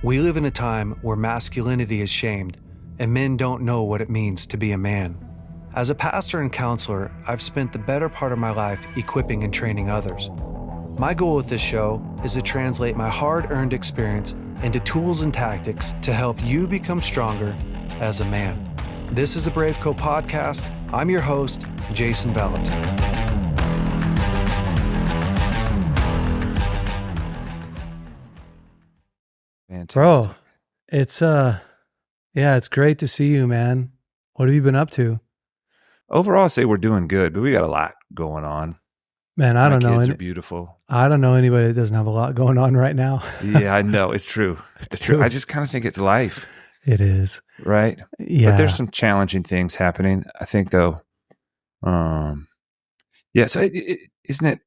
We live in a time where masculinity is shamed and men don't know what it means to be a man. As a pastor and counselor, I've spent the better part of my life equipping and training others. My goal with this show is to translate my hard-earned experience into tools and tactics to help you become stronger as a man. This is the BraveCo podcast. I'm your host, Jason Bellet. Fantastic. Bro, it's great to see you, man. What have you been up to? Overall, I say we're doing good, but we got a lot going on. Man, I don't know. Kids are beautiful. I don't know anybody that doesn't have a lot going on right now. Yeah, I know. It's true. It's true. I just kind of think it's life. It is. Right? Yeah. But there's some challenging things happening. I think, though, so isn't it,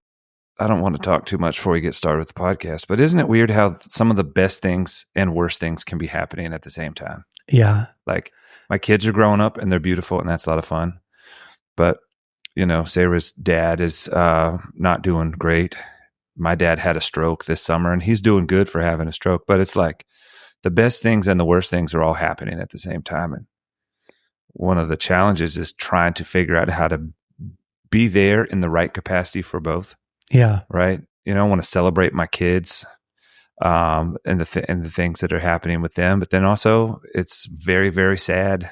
I don't want to talk too much before we get started with the podcast, but isn't it weird how some of the best things and worst things can be happening at the same time? Yeah. Like, my kids are growing up and they're beautiful and that's a lot of fun. But, you know, Sarah's dad is not doing great. My dad had a stroke this summer and he's doing good for having a stroke. But it's like the best things and the worst things are all happening at the same time. And one of the challenges is trying to figure out how to be there in the right capacity for both. Yeah. Right. You know, I want to celebrate my kids and the things that are happening with them. But then also it's very, very sad,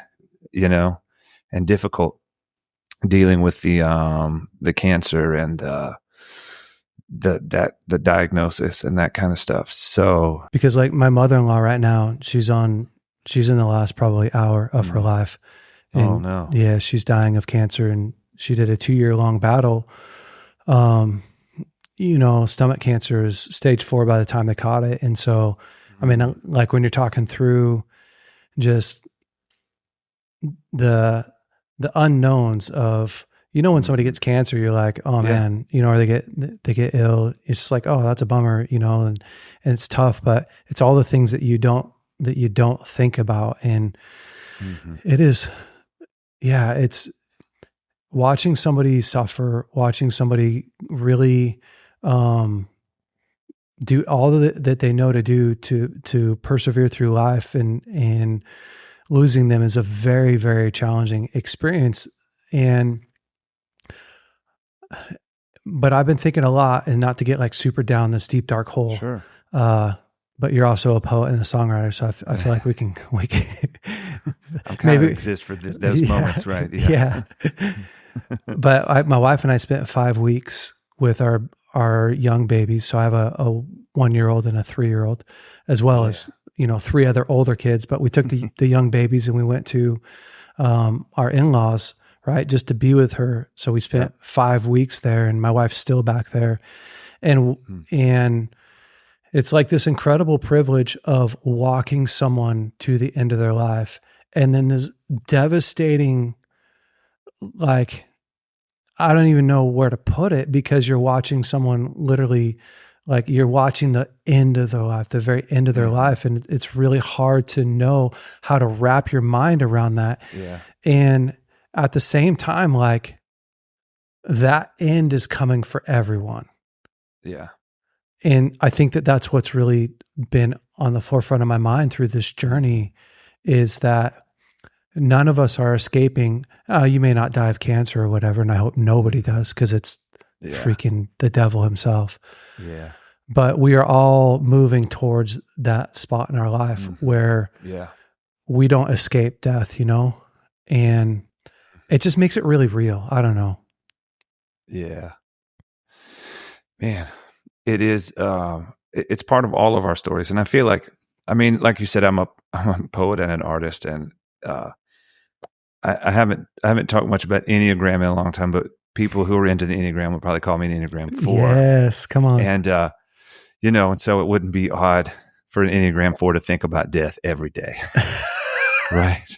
you know, and difficult dealing with the cancer and the diagnosis and that kind of stuff. So because like my mother-in-law right now, she's in the last probably hour of her life. And oh no. Yeah, she's dying of cancer and she did a 2-year-long battle. You know, stomach cancer is stage 4 by the time they caught it. And so, I mean, like when you're talking through just the unknowns of, you know, when somebody gets cancer, you're like, oh man, you know, or they get ill. It's just like, oh, that's a bummer, you know, and it's tough, but it's all the things that you don't think about. And it is, it's watching somebody suffer, watching somebody really, do all that they know to do to persevere through life and losing them is a very, very challenging experience. But I've been thinking a lot, and not to get like super down this deep, dark hole. Sure. But you're also a poet and a songwriter. So I feel like we can I'm kind of exist for those moments, right? Yeah. But my wife and I spent 5 weeks with our young babies. So I have a 1-year-old and a 3-year-old, as well as, you know, 3 other older kids. But we took the young babies and we went to our in-laws, right, just to be with her. So we spent 5 weeks there, and my wife's still back there, and it's like this incredible privilege of walking someone to the end of their life, and then this devastating, like, I don't even know where to put it, because you're watching someone literally, like you're watching the end of their life, the very end of their life. And it's really hard to know how to wrap your mind around that. Yeah. And at the same time, like that end is coming for everyone. Yeah. And I think that that's what's really been on the forefront of my mind through this journey, is that none of us are escaping. You may not die of cancer or whatever, and I hope nobody does, because it's freaking the devil himself. Yeah. But we are all moving towards that spot in our life where we don't escape death, you know? And it just makes it really real. I don't know. Yeah. Man, it is, it's part of all of our stories. And I feel like, I mean, like you said, I'm a poet and an artist, and I haven't talked much about Enneagram in a long time, but people who are into the Enneagram would probably call me an Enneagram 4. Yes, come on. And, you know, and so it wouldn't be odd for an Enneagram 4 to think about death every day. Right.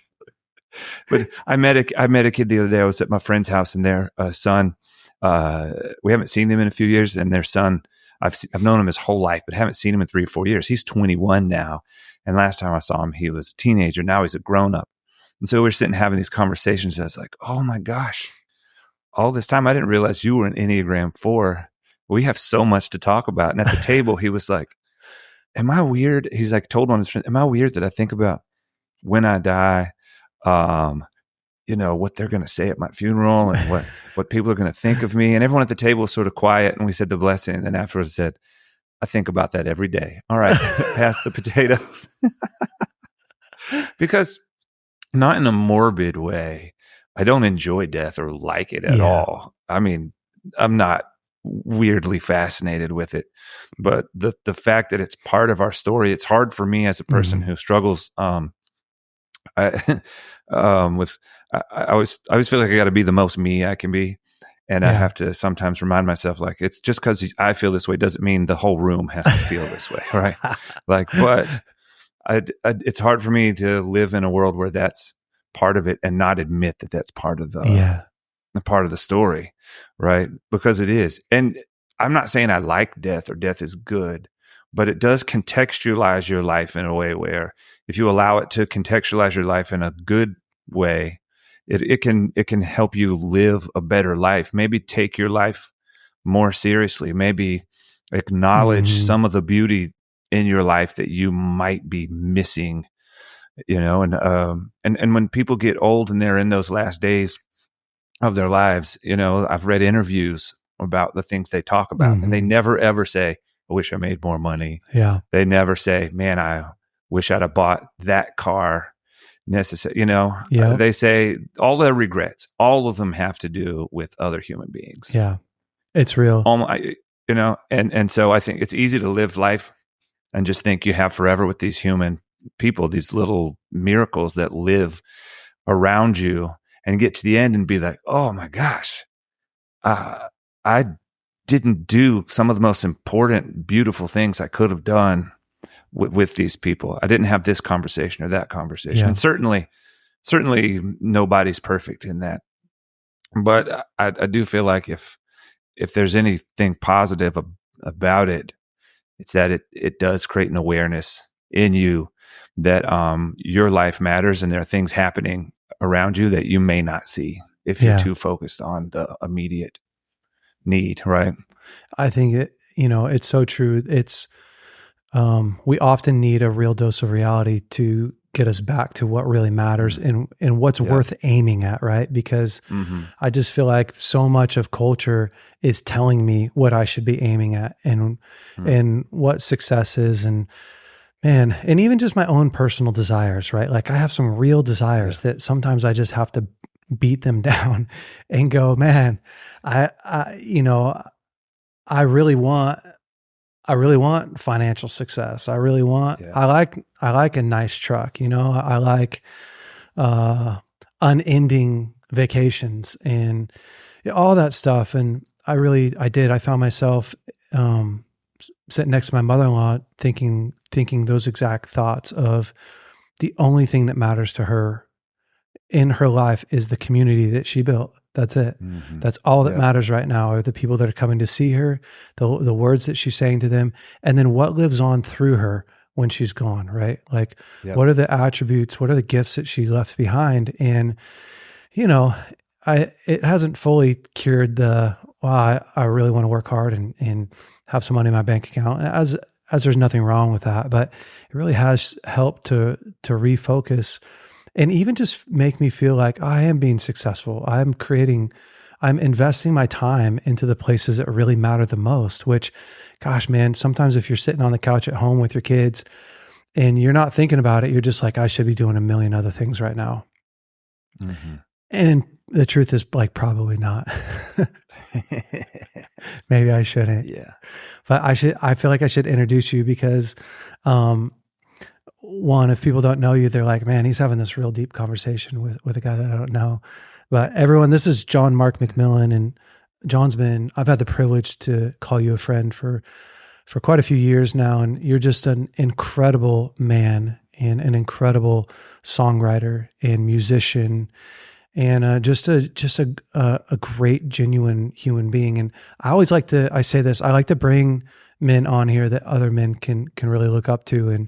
But I met a kid the other day. I was at my friend's house, and their son, we haven't seen them in a few years, and their son, I've known him his whole life, but haven't seen him in 3 or 4 years. He's 21 now. And last time I saw him, he was a teenager. Now he's a grown up. And so we're sitting having these conversations. And I was like, oh my gosh, all this time I didn't realize you were an Enneagram 4. We have so much to talk about. And at the table, he was like, am I weird? He's like told one of his friends, am I weird that I think about when I die, what they're going to say at my funeral and what people are going to think of me? And everyone at the table was sort of quiet, and we said the blessing. And then afterwards said, I think about that every day. All right, pass the potatoes. Because not in a morbid way, I don't enjoy death or like it at all. I mean, I'm not weirdly fascinated with it, but the fact that it's part of our story, it's hard for me as a person who struggles I always feel like I got to be the most me I can be. And I have to sometimes remind myself, like, it's just because I feel this way doesn't mean the whole room has to feel this way. Right. But it's hard for me to live in a world where that's part of it and not admit that that's part of the story. Right. Because it is. And I'm not saying I like death or death is good, but it does contextualize your life in a way where if you allow it to contextualize your life in a good way, it can help you live a better life. Maybe take your life more seriously. Maybe acknowledge some of the beauty in your life that you might be missing. And when people get old and they're in those last days of their lives, I've read interviews about the things they talk about, and they never ever say, I wish I made more money. Yeah. They never say, man, I wish I'd have bought that car. They say all their regrets, all of them have to do with other human beings. Yeah. It's real. And so I think it's easy to live life and just think you have forever with these human people, these little miracles that live around you, and get to the end and be like, oh my gosh, I didn't do some of the most important, beautiful things I could have done with these people. I didn't have this conversation or that conversation. Yeah. And certainly nobody's perfect in that. But I do feel like if there's anything positive about it, it's that it does create an awareness in you that your life matters and there are things happening around you that you may not see if you're too focused on the immediate need, right? I think it's so true. It's we often need a real dose of reality to get us back to what really matters and what's worth aiming at, right? Because I just feel like so much of culture is telling me what I should be aiming at and what success is, and even just my own personal desires, right? Like I have some real desires that sometimes I just have to beat them down and go, man, I really want financial success. I really want, I like a nice truck, I like, unending vacations and all that stuff. And I found myself, sitting next to my mother-in-law thinking those exact thoughts of the only thing that matters to her in her life is the community that she built. That's it. That's all that matters right now are the people that are coming to see her, the words that she's saying to them, and then what lives on through her when she's gone, right? Like what are the attributes, what are the gifts that she left behind? And, it hasn't fully cured I really want to work hard and have some money in my bank account, as there's nothing wrong with that, but it really has helped to refocus and even just make me feel like I am being successful. I'm investing my time into the places that really matter the most, which, gosh, man, sometimes if you're sitting on the couch at home with your kids and you're not thinking about it, you're just like, I should be doing a million other things right now. And the truth is like, probably not. Maybe I shouldn't. Yeah. But I feel like I should introduce you because, one, if people don't know you, they're like, man, he's having this real deep conversation with a guy that I don't know. But everyone, this is JOHN MARK MCMILLAN, and I've had the privilege to call you a friend for quite a few years now. And you're just an incredible man and an incredible songwriter and musician and just a great, genuine human being. And I say this, I like to bring men on here that other men can really look up to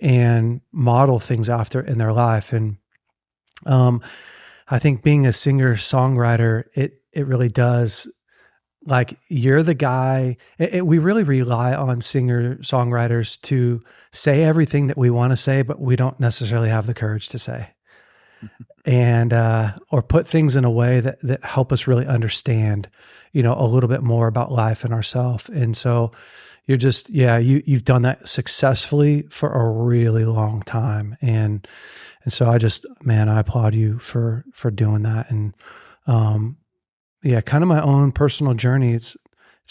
and model things after in their life. And I think being a singer songwriter, it really does like you're the guy. We really rely on singer songwriters to say everything that we want to say, but we don't necessarily have the courage to say, and or put things in a way that help us really understand, a little bit more about life and ourselves. And so you're just, you've done that successfully for a really long time, and so I applaud you for doing that. And kind of my own personal journey. It's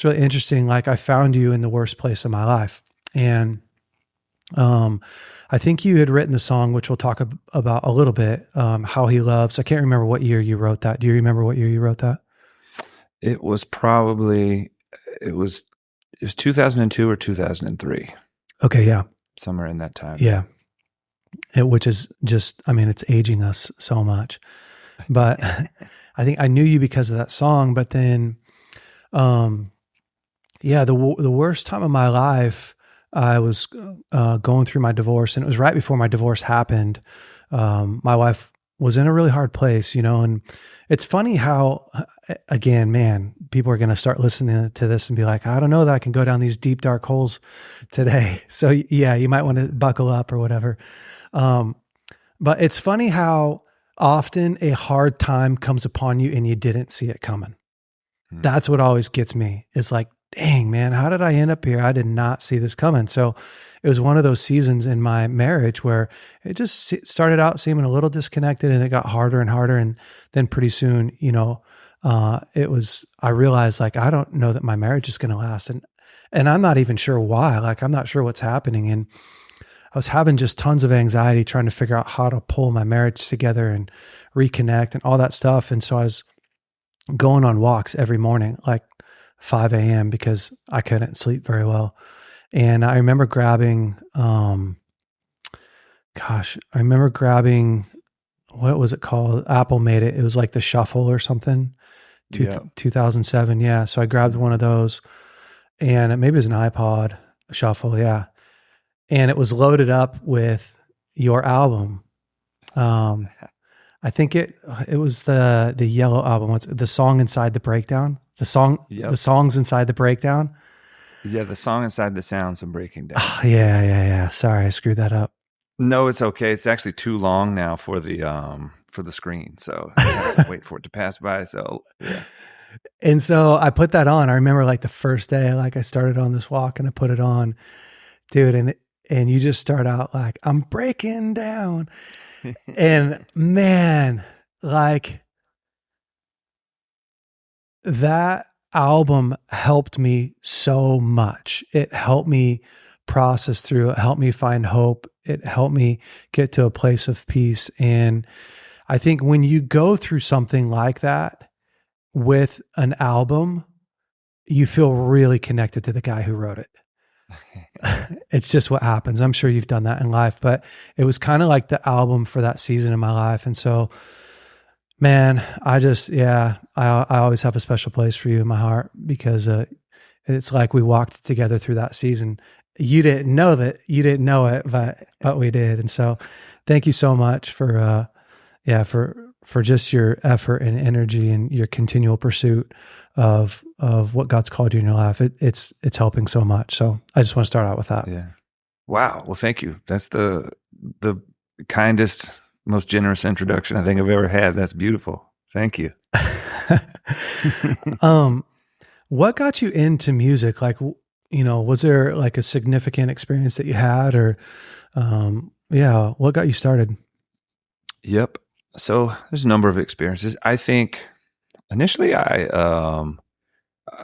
really interesting. Like I found you in the worst place of my life. And I think you had written the song, which we'll talk about a little bit, How He Loves. I can't remember what year you wrote that. Do you remember what year you wrote that? It was 2002 or 2003. Okay. Yeah. Somewhere in that time. Yeah. Which is just, it's aging us so much, but I think I knew you because of that song. But then, the worst time of my life, I was going through my divorce, and it was right before my divorce happened. My wife was in a really hard place, and it's funny how, again, man, people are going to start listening to this and be like, I don't know that I can go down these deep, dark holes today. So yeah, you might want to buckle up or whatever. But it's funny how often a hard time comes upon you and you didn't see it coming. That's what always gets me. It's like, dang, man, how did I end up here? I did not see this coming. So it was one of those seasons in my marriage where it just started out seeming a little disconnected, and it got harder and harder. And then pretty soon, I realized, like, I don't know that my marriage is going to last. And I'm not even sure why. Like, I'm not sure what's happening. And I was having just tons of anxiety trying to figure out how to pull my marriage together and reconnect and all that stuff. And so I was going on walks every morning, like 5 a.m. because I couldn't sleep very well. And I remember grabbing, what was it called? Apple made it. It was like the Shuffle or something, 2007. Yeah. So I grabbed one of those, and maybe it was an iPod Shuffle. Yeah. And it was loaded up with your album. I think it was the Yellow album. What's the song inside the breakdown? The songs inside the breakdown. Yeah, the song inside the sounds of breaking down. Oh, yeah. Sorry, I screwed that up. No, it's okay. It's actually too long now for the screen, so I have to wait for it to pass by. So yeah. And so I put that on. I remember like the first day, like I started on this walk and I put it on, dude, and you just start out like, I'm breaking down. And man, like that album helped me so much. It helped me process through. It helped me find hope. It helped me get to a place of peace. And I think when you go through something like that with an album, you feel really connected to the guy who wrote it. It's just what happens. I'm sure you've done that in life, but it was kind of like the album for that season in my life. And so, man, I always have a special place for you in my heart, because it's like we walked together through that season. You didn't know it, but we did. And so thank you so much for just your effort and energy and your continual pursuit of what God's called you in your life. It's helping so much. So I just want to start out with that. Yeah. Wow. Well, thank you. That's the kindest, most generous introduction I think I've ever had. That's beautiful. Thank you. What got you into music? Like, was there like a significant experience that you had, or, what got you started? Yep. So there's a number of experiences. I think initially I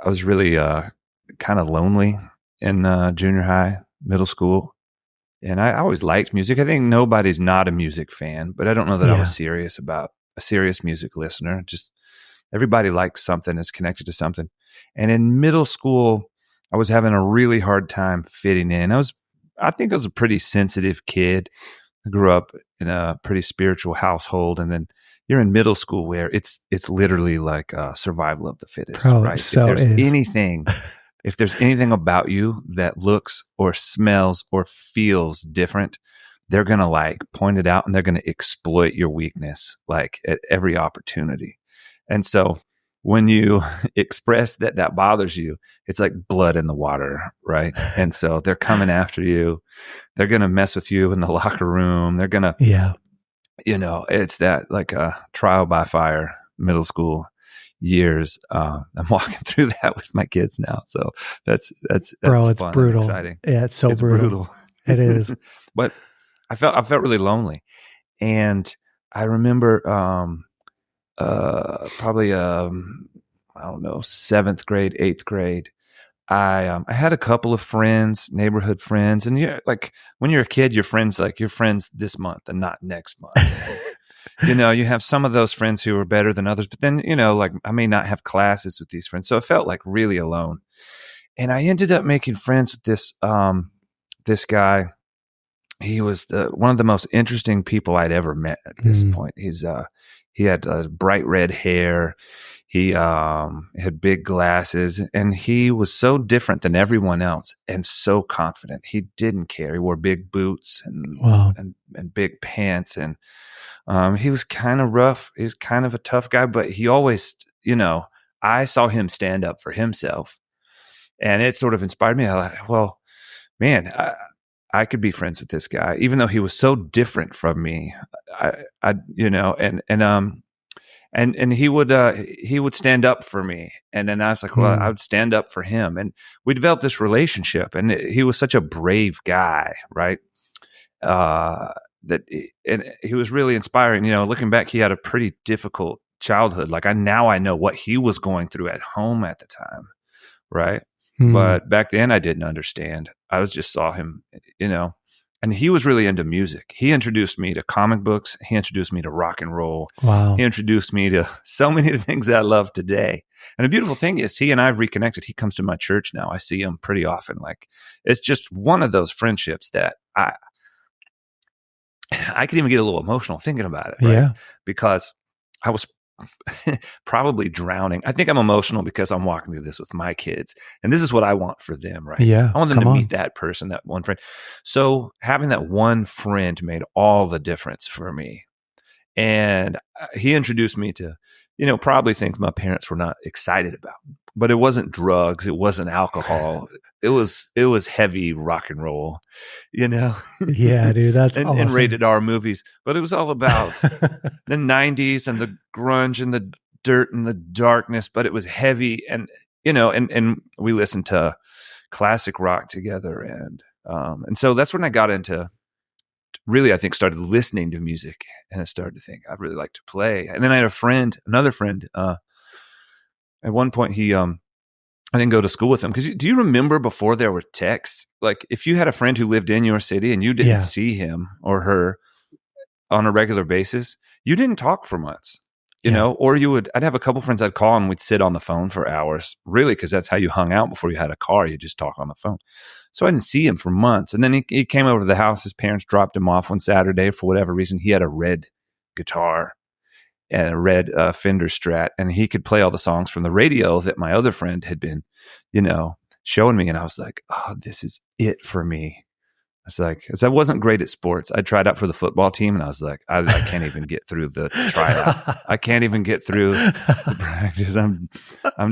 was really kind of lonely in junior high, middle school. And I always liked music. I think nobody's not a music fan, but I don't know that I was a serious music listener. Just everybody likes something, is connected to something. And in middle school, I was having a really hard time fitting in. I think I was a pretty sensitive kid. I grew up in a pretty spiritual household, and then you're in middle school where it's literally like survival of the fittest, right? So If there's anything about you that looks or smells or feels different, they're going to like point it out, and they're going to exploit your weakness like at every opportunity. And so when you express that bothers you, it's like blood in the water, right? And so they're coming after you. They're going to mess with you in the locker room. They're going to, it's that like a trial by fire middle school years. I'm walking through that with my kids now. So that's bro, it's fun brutal. and exciting. Yeah, it's brutal. It is. But I felt really lonely. And I remember, probably, I don't know, 7th grade, 8th grade. I had a couple of friends, neighborhood friends, and like when you're a kid, your friends this month and not next month. You have some of those friends who are better than others, but then, like I may not have classes with these friends. So I felt like really alone. And I ended up making friends with this guy. He was one of the most interesting people I'd ever met at this point. He had bright red hair. He had big glasses, and he was so different than everyone else and so confident. He didn't care. He wore big boots and big pants, and he was kind of rough. He's kind of a tough guy, but he always, I saw him stand up for himself, and it sort of inspired me. I like, well, man, I could be friends with this guy, even though he was so different from me. And he would stand up for me, and then I was like, well, I would stand up for him, and we developed this relationship. And he was such a brave guy, right? And he was really inspiring. Looking back, he had a pretty difficult childhood. Like I know what he was going through at home at the time, right? But back then I didn't understand. I just saw him, and he was really into music. He introduced me to comic books. He introduced me to rock and roll. Wow. He introduced me to so many of the things that I love today. And the beautiful thing is he and I have reconnected. He comes to my church now. I see him pretty often. Like it's just one of those friendships that I could even get a little emotional thinking about it, right? Yeah. Because I was probably drowning. I think I'm emotional because I'm walking through this with my kids, and this is what I want for them, right? Yeah, I want them to meet that person, that one friend. So having that one friend made all the difference for me. And he introduced me to, probably things my parents were not excited about, but it wasn't drugs. It wasn't alcohol. It was heavy rock and roll, Yeah, dude, that's and, awesome. and rated R movies. But it was all about the 90s and the grunge and the dirt and the darkness, but it was heavy. And, and we listened to classic rock together. And so that's when I got into really, I think, started listening to music, and I started to think I'd really like to play. And then I had another friend, at one point I didn't go to school with him. Because do you remember before there were texts? Like if you had a friend who lived in your city and you didn't see him or her on a regular basis, you didn't talk for months, or I'd have a couple friends I'd call and we'd sit on the phone for hours, really, because that's how you hung out before you had a car. You just talk on the phone. So I didn't see him for months. And then he came over to the house. His parents dropped him off one Saturday for whatever reason. He had a red guitar and a red Fender Strat, and he could play all the songs from the radio that my other friend had been, showing me. And I was like, oh, this is it for me. I was like, because I wasn't great at sports. I tried out for the football team, and I was like, I can't even get through the tryout. I can't even get through the practice. I'm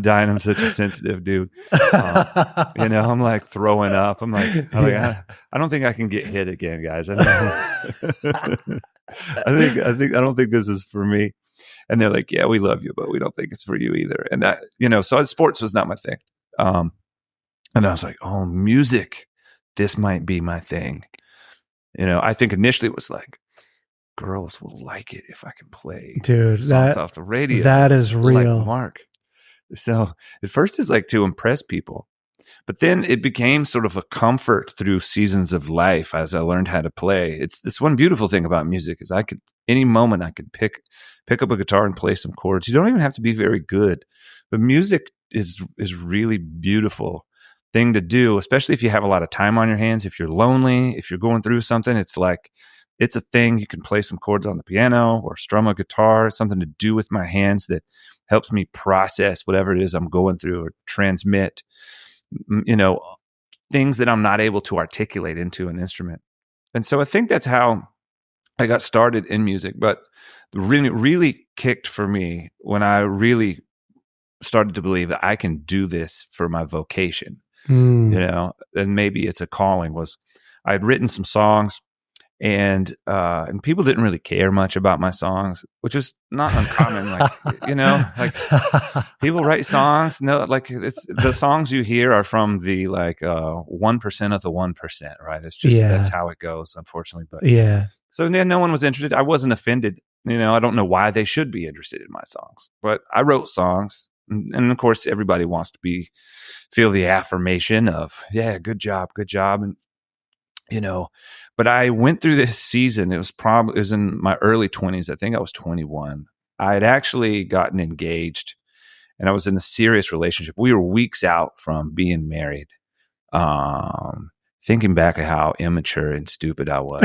dying. I'm such a sensitive dude. I'm like throwing up. I'm like, I don't think I can get hit again, guys. I don't think this is for me. And they're like, yeah, we love you, but we don't think it's for you either. And so sports was not my thing. And I was like, oh, music, this might be my thing. I think initially it was like, girls will like it if I can play songs off the radio. That is real. Like Mark. So at first it's like to impress people. But then it became sort of a comfort through seasons of life as I learned how to play. It's this one beautiful thing about music is any moment I could pick up a guitar and play some chords. You don't even have to be very good. But music is really beautiful thing to do, especially if you have a lot of time on your hands. If you're lonely, if you're going through something, it's a thing. You can play some chords on the piano or strum a guitar. It's something to do with my hands that helps me process whatever it is I'm going through or transmit things that I'm not able to articulate into an instrument. And so I think that's how I got started in music. But really, really kicked for me when I really started to believe that I can do this for my vocation, Mm. and maybe it's a calling. Was I had written some songs, and people didn't really care much about my songs, which is not uncommon. Like people write songs. No, like it's the songs you hear are from the 1% of the 1%, right? It's just that's how it goes, unfortunately. But so then no one was interested. I wasn't offended. I don't know why they should be interested in my songs, but I wrote songs, and of course everybody wants to feel the affirmation of good job, and But I went through this season. It was in my early 20s. I think I was 21. I had actually gotten engaged, and I was in a serious relationship. We were weeks out from being married. Thinking back at how immature and stupid I was,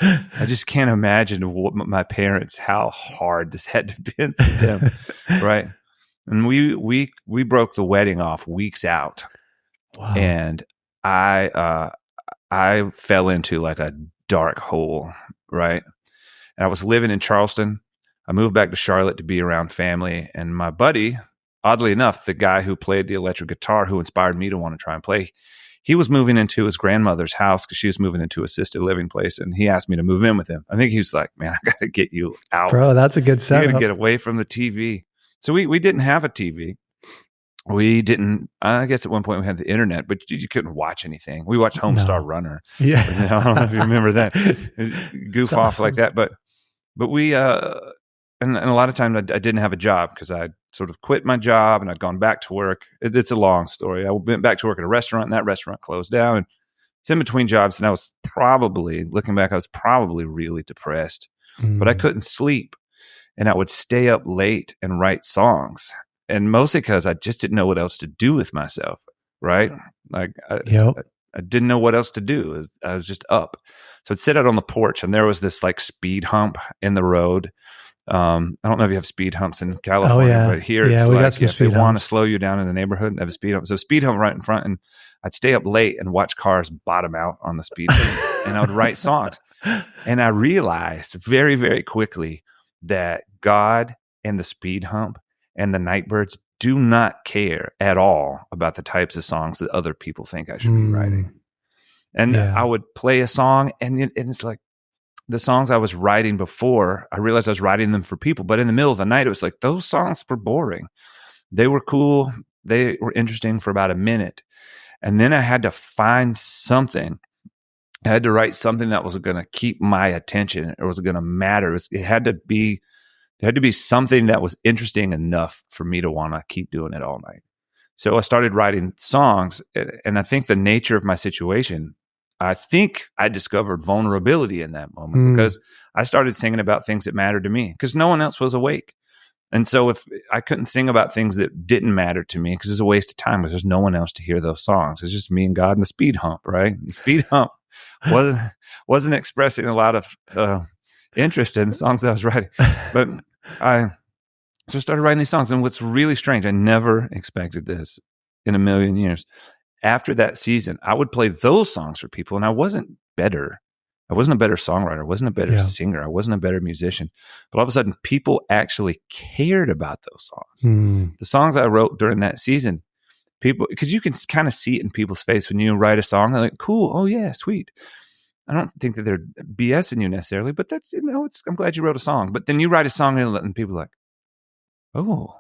I just can't imagine what my parents, how hard this had to be for them, right? And we broke the wedding off weeks out, and I fell into like a dark hole, right? And I was living in Charleston. I moved back to Charlotte to be around family. And my buddy, oddly enough, the guy who played the electric guitar, who inspired me to want to try and play, he was moving into his grandmother's house because she was moving into an assisted living place. And he asked me to move in with him. I think he was like, man, I got to get you out. Bro, that's a good setup. You got to get away from the TV. So we didn't have a TV. We didn't. I guess at one point we had the internet, but you couldn't watch anything. We watched Homestar Runner. Yeah, I don't know if you remember that. Goof off awesome. Like that, but we and a lot of times I didn't have a job because I sort of quit my job and I'd gone back to work. It's a long story. I went back to work at a restaurant, and that restaurant closed down. And it's in between jobs, and I was probably really depressed, but I couldn't sleep, and I would stay up late and write songs. And mostly because I just didn't know what else to do with myself, right? Like I didn't know what else to do. I was just up. So I'd sit out on the porch, and there was this like speed hump in the road. I don't know if you have speed humps in California, but here it's like if they want to slow you down in the neighborhood, they have a speed hump. So speed hump right in front, and I'd stay up late and watch cars bottom out on the speed hump, and I would write songs. And I realized very, very quickly that God and the speed hump and the Nightbirds do not care at all about the types of songs that other people think I should be writing. And I would play a song, and it's like the songs I was writing before, I realized I was writing them for people. But in the middle of the night, it was like those songs were boring. They were cool. They were interesting for about a minute. And then I had to find something. I had to write something that was going to keep my attention. It was going to matter. It had to be something that was interesting enough for me to want to keep doing it all night. So I started writing songs, and I think the nature of my situation, I think I discovered vulnerability in that moment because I started singing about things that mattered to me because no one else was awake. And so if I couldn't sing about things that didn't matter to me because it's a waste of time because there's no one else to hear those songs. It's just me and God and the speed hump, right? And the speed hump wasn't expressing a lot of interest in the songs I was writing, but I started writing these songs. And what's really strange, I never expected this in a million years. After that season, I would play those songs for people, and I wasn't better. I wasn't a better songwriter. I wasn't a better singer. I wasn't a better musician. But all of a sudden, people actually cared about those songs. The songs I wrote during that season, people, because you can kind of see it in people's face when you write a song. They're like, cool. Oh, yeah, sweet. I don't think that they're BSing you necessarily, but that's, I'm glad you wrote a song. But then you write a song and people are like, oh,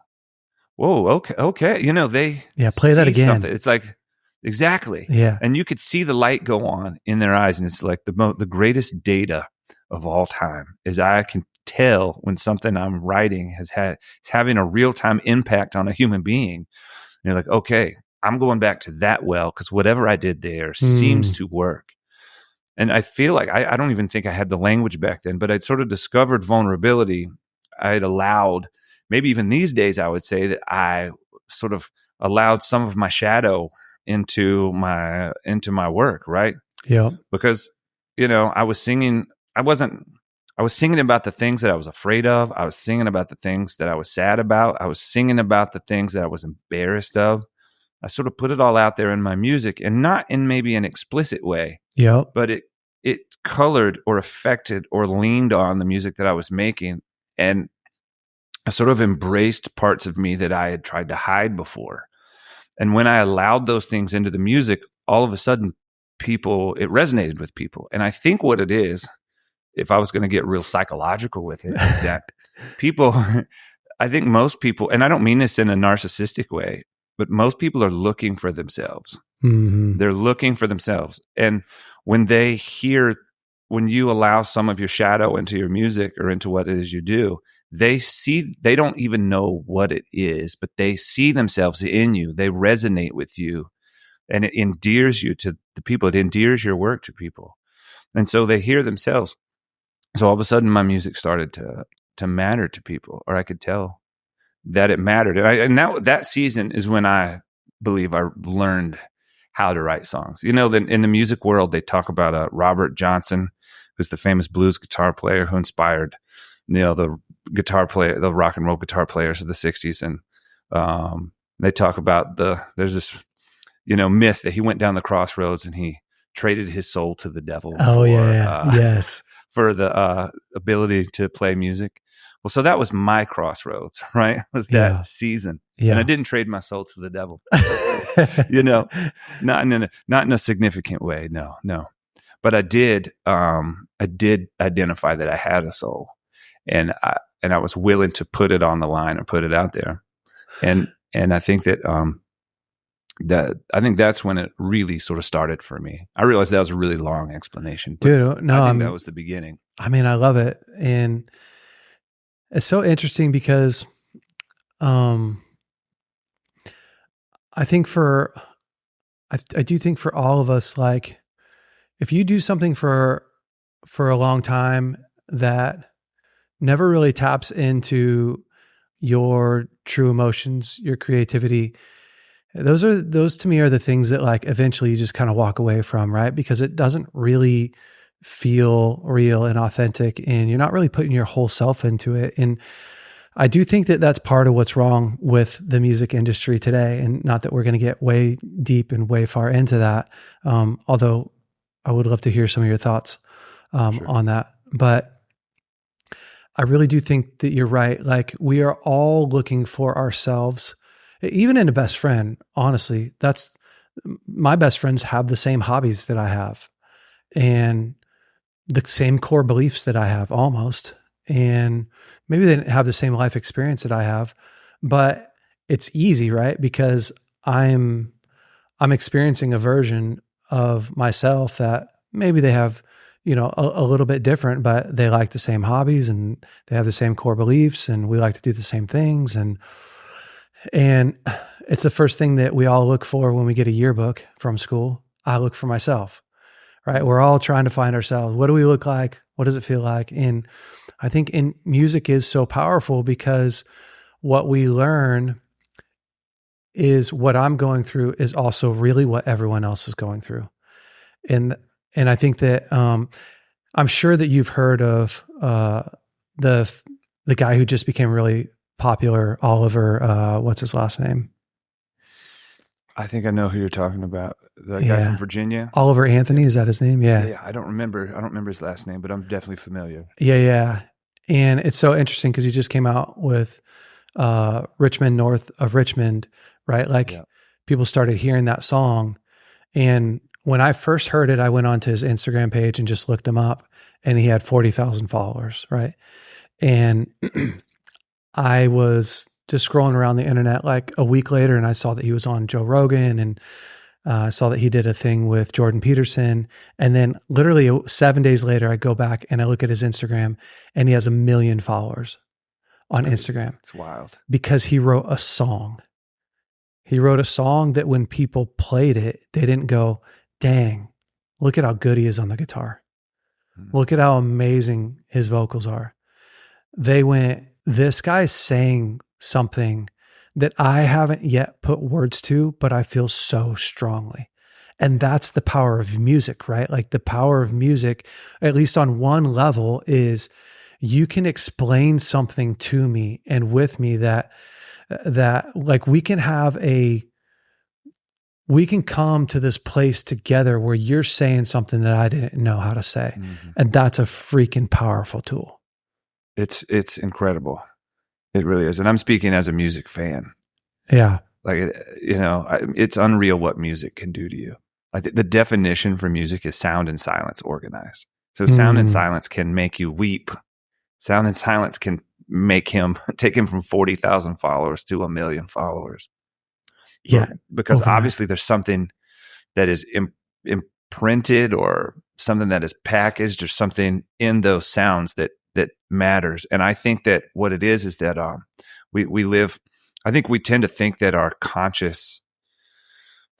whoa, okay. They play that again. Something. It's like, exactly. Yeah. And you could see the light go on in their eyes. And it's like the greatest data of all time is I can tell when something I'm writing it's having a real-time impact on a human being. And you're like, okay, I'm going back to that well because whatever I did there seems to work. And I feel like I don't even think I had the language back then, but I'd sort of discovered vulnerability. I'd allowed, maybe even these days, I would say that I sort of allowed some of my shadow into my work, right? Yeah. Because, I was singing about the things that I was afraid of. I was singing about the things that I was sad about. I was singing about the things that I was embarrassed of. I sort of put it all out there in my music, and not in maybe an explicit way. Yeah. But it colored or affected or leaned on the music that I was making. And I sort of embraced parts of me that I had tried to hide before. And when I allowed those things into the music, all of a sudden it resonated with people. And I think what it is, if I was going to get real psychological with it, is that people, I think most people, and I don't mean this in a narcissistic way, but most people are looking for themselves. Mm-hmm. They're looking for themselves. And when you allow some of your shadow into your music or into what it is you do, they don't even know what it is, but they see themselves in you. They resonate with you, and it endears you to the people. It endears your work to people. And so they hear themselves. So all of a sudden my music started to matter to people, or I could tell that it mattered. And that season is when I believe I learned how to write songs. You know, in the music world, they talk about Robert Johnson, who's the famous blues guitar player who inspired, the rock and roll guitar players of the 60s. And they talk about there's this, myth that he went down the crossroads and he traded his soul to the devil. Yes. For the ability to play music. Well, so that was my crossroads, right? Was that season. Yeah. And I didn't trade my soul to the devil, not in a significant way. No. But I did identify that I had a soul, and I was willing to put it on the line or put it out there. And I think that, I think that's when it really sort of started for me. I realized that was a really long explanation. Dude, no, I think that was the beginning. I mean, I love it. And it's so interesting because I do think for all of us, like if you do something for a long time that never really taps into your true emotions, your creativity, those to me are the things that like eventually you just kind of walk away from, right? Because it doesn't really feel real and authentic, and you're not really putting your whole self into it. And I do think that that's part of what's wrong with the music industry today. And not that we're going to get way deep and way far into that. Although I would love to hear some of your thoughts Sure. on that. But I really do think that you're right. Like we are all looking for ourselves. Even in a best friend, honestly, my best friends have the same hobbies that I have and the same core beliefs that I have almost. And maybe they didn't have the same life experience that I have, but it's easy, right? Because I'm experiencing a version of myself that maybe they have, a little bit different, but they like the same hobbies and they have the same core beliefs and we like to do the same things. And it's the first thing that we all look for when we get a yearbook from school. I look for myself, right? We're all trying to find ourselves. What do we look like? What does it feel like? And I think music is so powerful because what we learn is what I'm going through is also really what everyone else is going through. And I think that I'm sure that you've heard of the guy who just became really popular, Oliver, what's his last name? I think I know who you're talking about. The guy from Virginia. Oliver Anthony, is that his name? Yeah. Yeah. I don't remember his last name, but I'm definitely familiar. Yeah. And it's so interesting because he just came out with Richmond, north of Richmond, right? Like people started hearing that song. And when I first heard it, I went onto his Instagram page and just looked him up and he had 40,000 followers, right? And I was just scrolling around the internet like a week later and I saw that he was on Joe Rogan and I saw that he did a thing with Jordan Peterson. And then literally 7 days later, I go back and I look at his Instagram and he has 1 million followers on Instagram. It's wild. Because he wrote a song. He wrote a song that when people played it, they didn't go, dang, look at how good he is on the guitar. Look at how amazing his vocals are. They went, this guy's saying something that I haven't yet put words to, but I feel so strongly. And that's the power of music, right? Like the power of music, at least on one level, is you can explain something to me and with me that like we can come to this place together where you're saying something that I didn't know how to say. Mm-hmm. And that's a freaking powerful tool. It's incredible. It really is. And I'm speaking as a music fan. Yeah. Like, it's unreal what music can do to you. I think the definition for music is sound and silence organized. So sound and silence can make you weep. Sound and silence can make him take him from 40,000 followers to 1 million followers. Yeah. Because overnight. obviously there's something that is imprinted or something that is packaged or something in those sounds that matters. And I think that what it is that we live, I think we tend to think that our conscious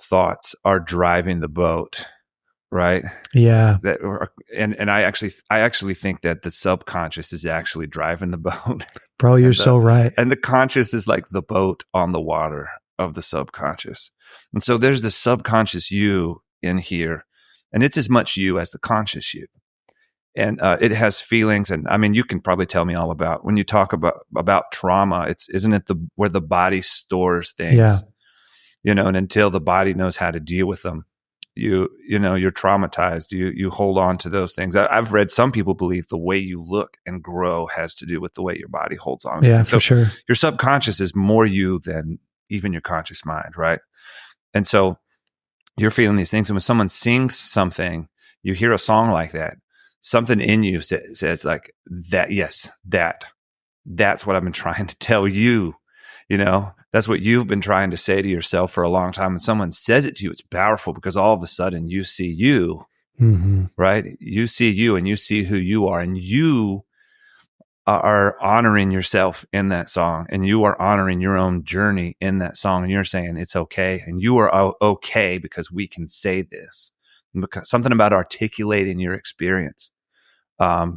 thoughts are driving the boat, right? Yeah. And I actually think that the subconscious is actually driving the boat. Bro, you're so right. And the conscious is like the boat on the water of the subconscious. And so there's the subconscious you in here, and it's as much you as the conscious you. And it has feelings, and I mean, you can probably tell me all about when you talk about trauma. Isn't it where the body stores things? Yeah. And until the body knows how to deal with them, you're traumatized. You hold on to those things. I've read some people believe the way you look and grow has to do with the way your body holds on. Yeah, for sure. Your subconscious is more you than even your conscious mind, right? And so you're feeling these things, and when someone sings something, you hear a song like that, something in you says like that. Yes, that's what I've been trying to tell you. That's what you've been trying to say to yourself for a long time. When someone says it to you, it's powerful because all of a sudden you see you, right? You see you, and you see who you are, and you are honoring yourself in that song, and you are honoring your own journey in that song, and you're saying it's okay, and you are okay because we can say this. Because something about articulating your experience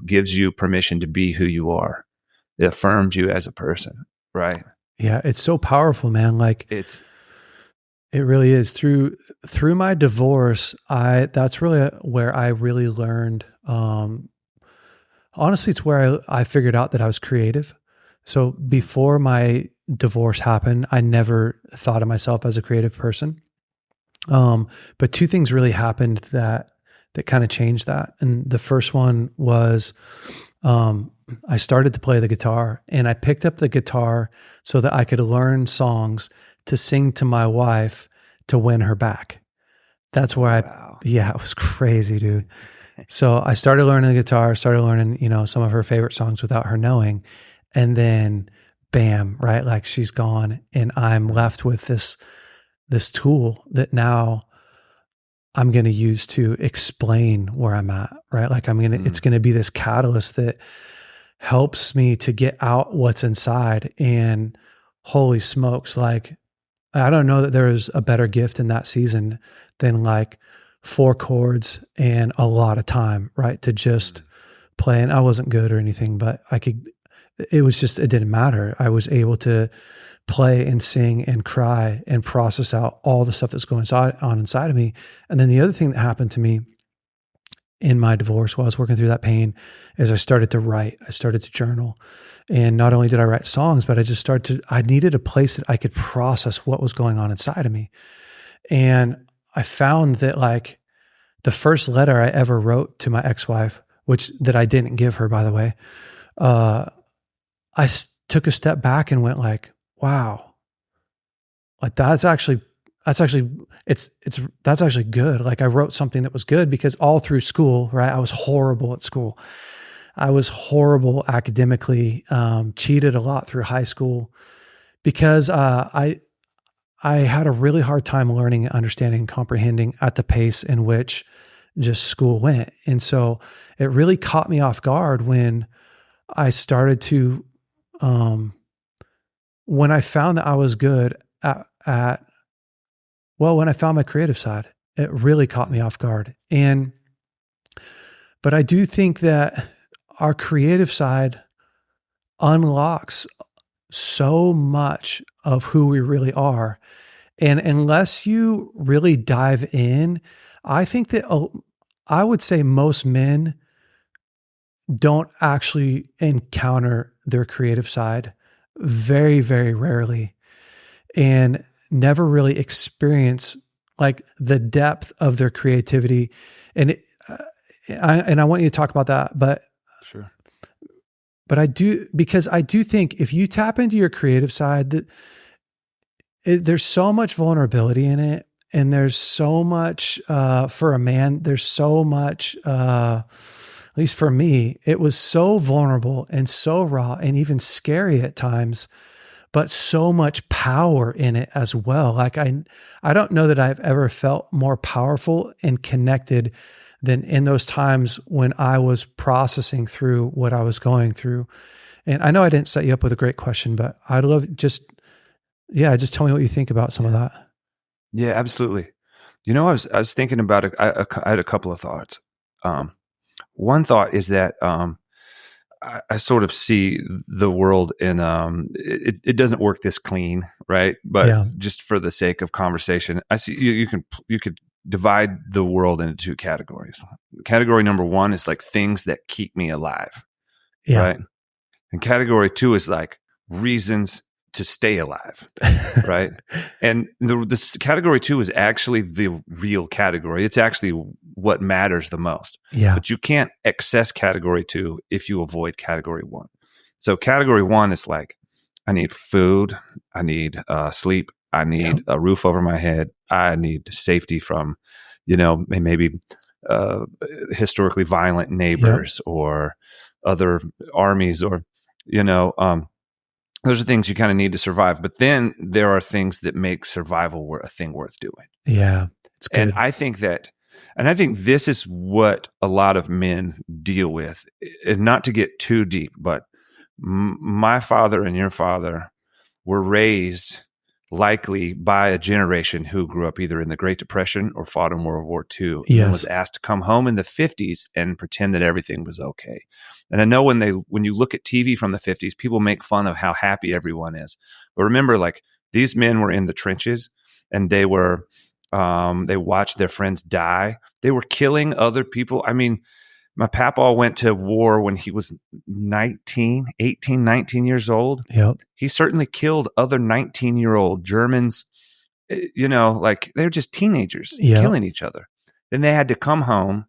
gives you permission to be who you are. It affirms you as a person, right? Yeah, it's so powerful, man. Like it really is. Through my divorce, that's really where I really learned. Honestly, it's where I figured out that I was creative. So before my divorce happened, I never thought of myself as a creative person. But two things really happened that kind of changed that. And the first one was, I started to play the guitar, and I picked up the guitar so that I could learn songs to sing to my wife to win her back. That's where it was crazy, dude. So I started learning the guitar, started learning, some of her favorite songs without her knowing. And then bam, right? Like she's gone, and I'm left with this tool that now I'm going to use to explain where I'm at, right? Like it's going to be this catalyst that helps me to get out what's inside. And holy smokes, like, I don't know that there's a better gift in that season than like 4 chords and a lot of time, right? To just play. And I wasn't good or anything, but it didn't matter. I was able to play and sing and cry and process out all the stuff that's going on inside of me. And then the other thing that happened to me in my divorce while I was working through that pain is I started to write. I started to journal. And not only did I write songs, but I needed a place that I could process what was going on inside of me. And I found that like the first letter I ever wrote to my ex-wife, that I didn't give her, by the way, I took a step back and went like, wow, like that's actually good. Like I wrote something that was good, because all through school, right, I was horrible at school. I was horrible academically, cheated a lot through high school because I had a really hard time learning, understanding, and comprehending at the pace in which just school went. And so it really caught me off guard when I started to, when I found that I was good when I found my creative side, it really caught me off guard. But I do think that our creative side unlocks so much of who we really are. And unless you really dive in, I think that I would say most men don't actually encounter their creative side very, very rarely, and never really experience like the depth of their creativity. And I want you to talk about that, but sure. But because I do think if you tap into your creative side, there's so much vulnerability in it. And there's so much, for a man, there's so much, at least for me, it was so vulnerable and so raw and even scary at times, but so much power in it as well. Like I don't know that I've ever felt more powerful and connected than in those times when I was processing through what I was going through. And I know I didn't set you up with a great question, but I'd love just tell me what you think about some of that. Yeah, absolutely. I was thinking about it. I had a couple of thoughts. One thought is that I sort of see the world in it doesn't work this clean, right? But just for the sake of conversation, I see you could divide the world into two categories. Category number one is like things that keep me alive, right? And category two is like reasons to stay alive, right? And this category two is actually the real category. It's actually what matters the most. Yeah. But you can't access category two if you avoid category one. So category one is like, I need food, I need sleep, I need a roof over my head, I need safety from, maybe historically violent neighbors or other armies or, those are things you kind of need to survive. But then there are things that make survival a thing worth doing. Yeah, it's good. And I think this is what a lot of men deal with. And not to get too deep, but my father and your father were raised likely by a generation who grew up either in the Great Depression or fought in World War II and was asked to come home in the 50s and pretend that everything was okay. And I know when you look at TV from the 50s, people make fun of how happy everyone is. But remember, like, these men were in the trenches and they watched their friends die. They were killing other people. I mean, my papaw went to war when he was 18, 19 years old. Yep. He certainly killed other 19-year-old Germans, like they're just teenagers killing each other. Then they had to come home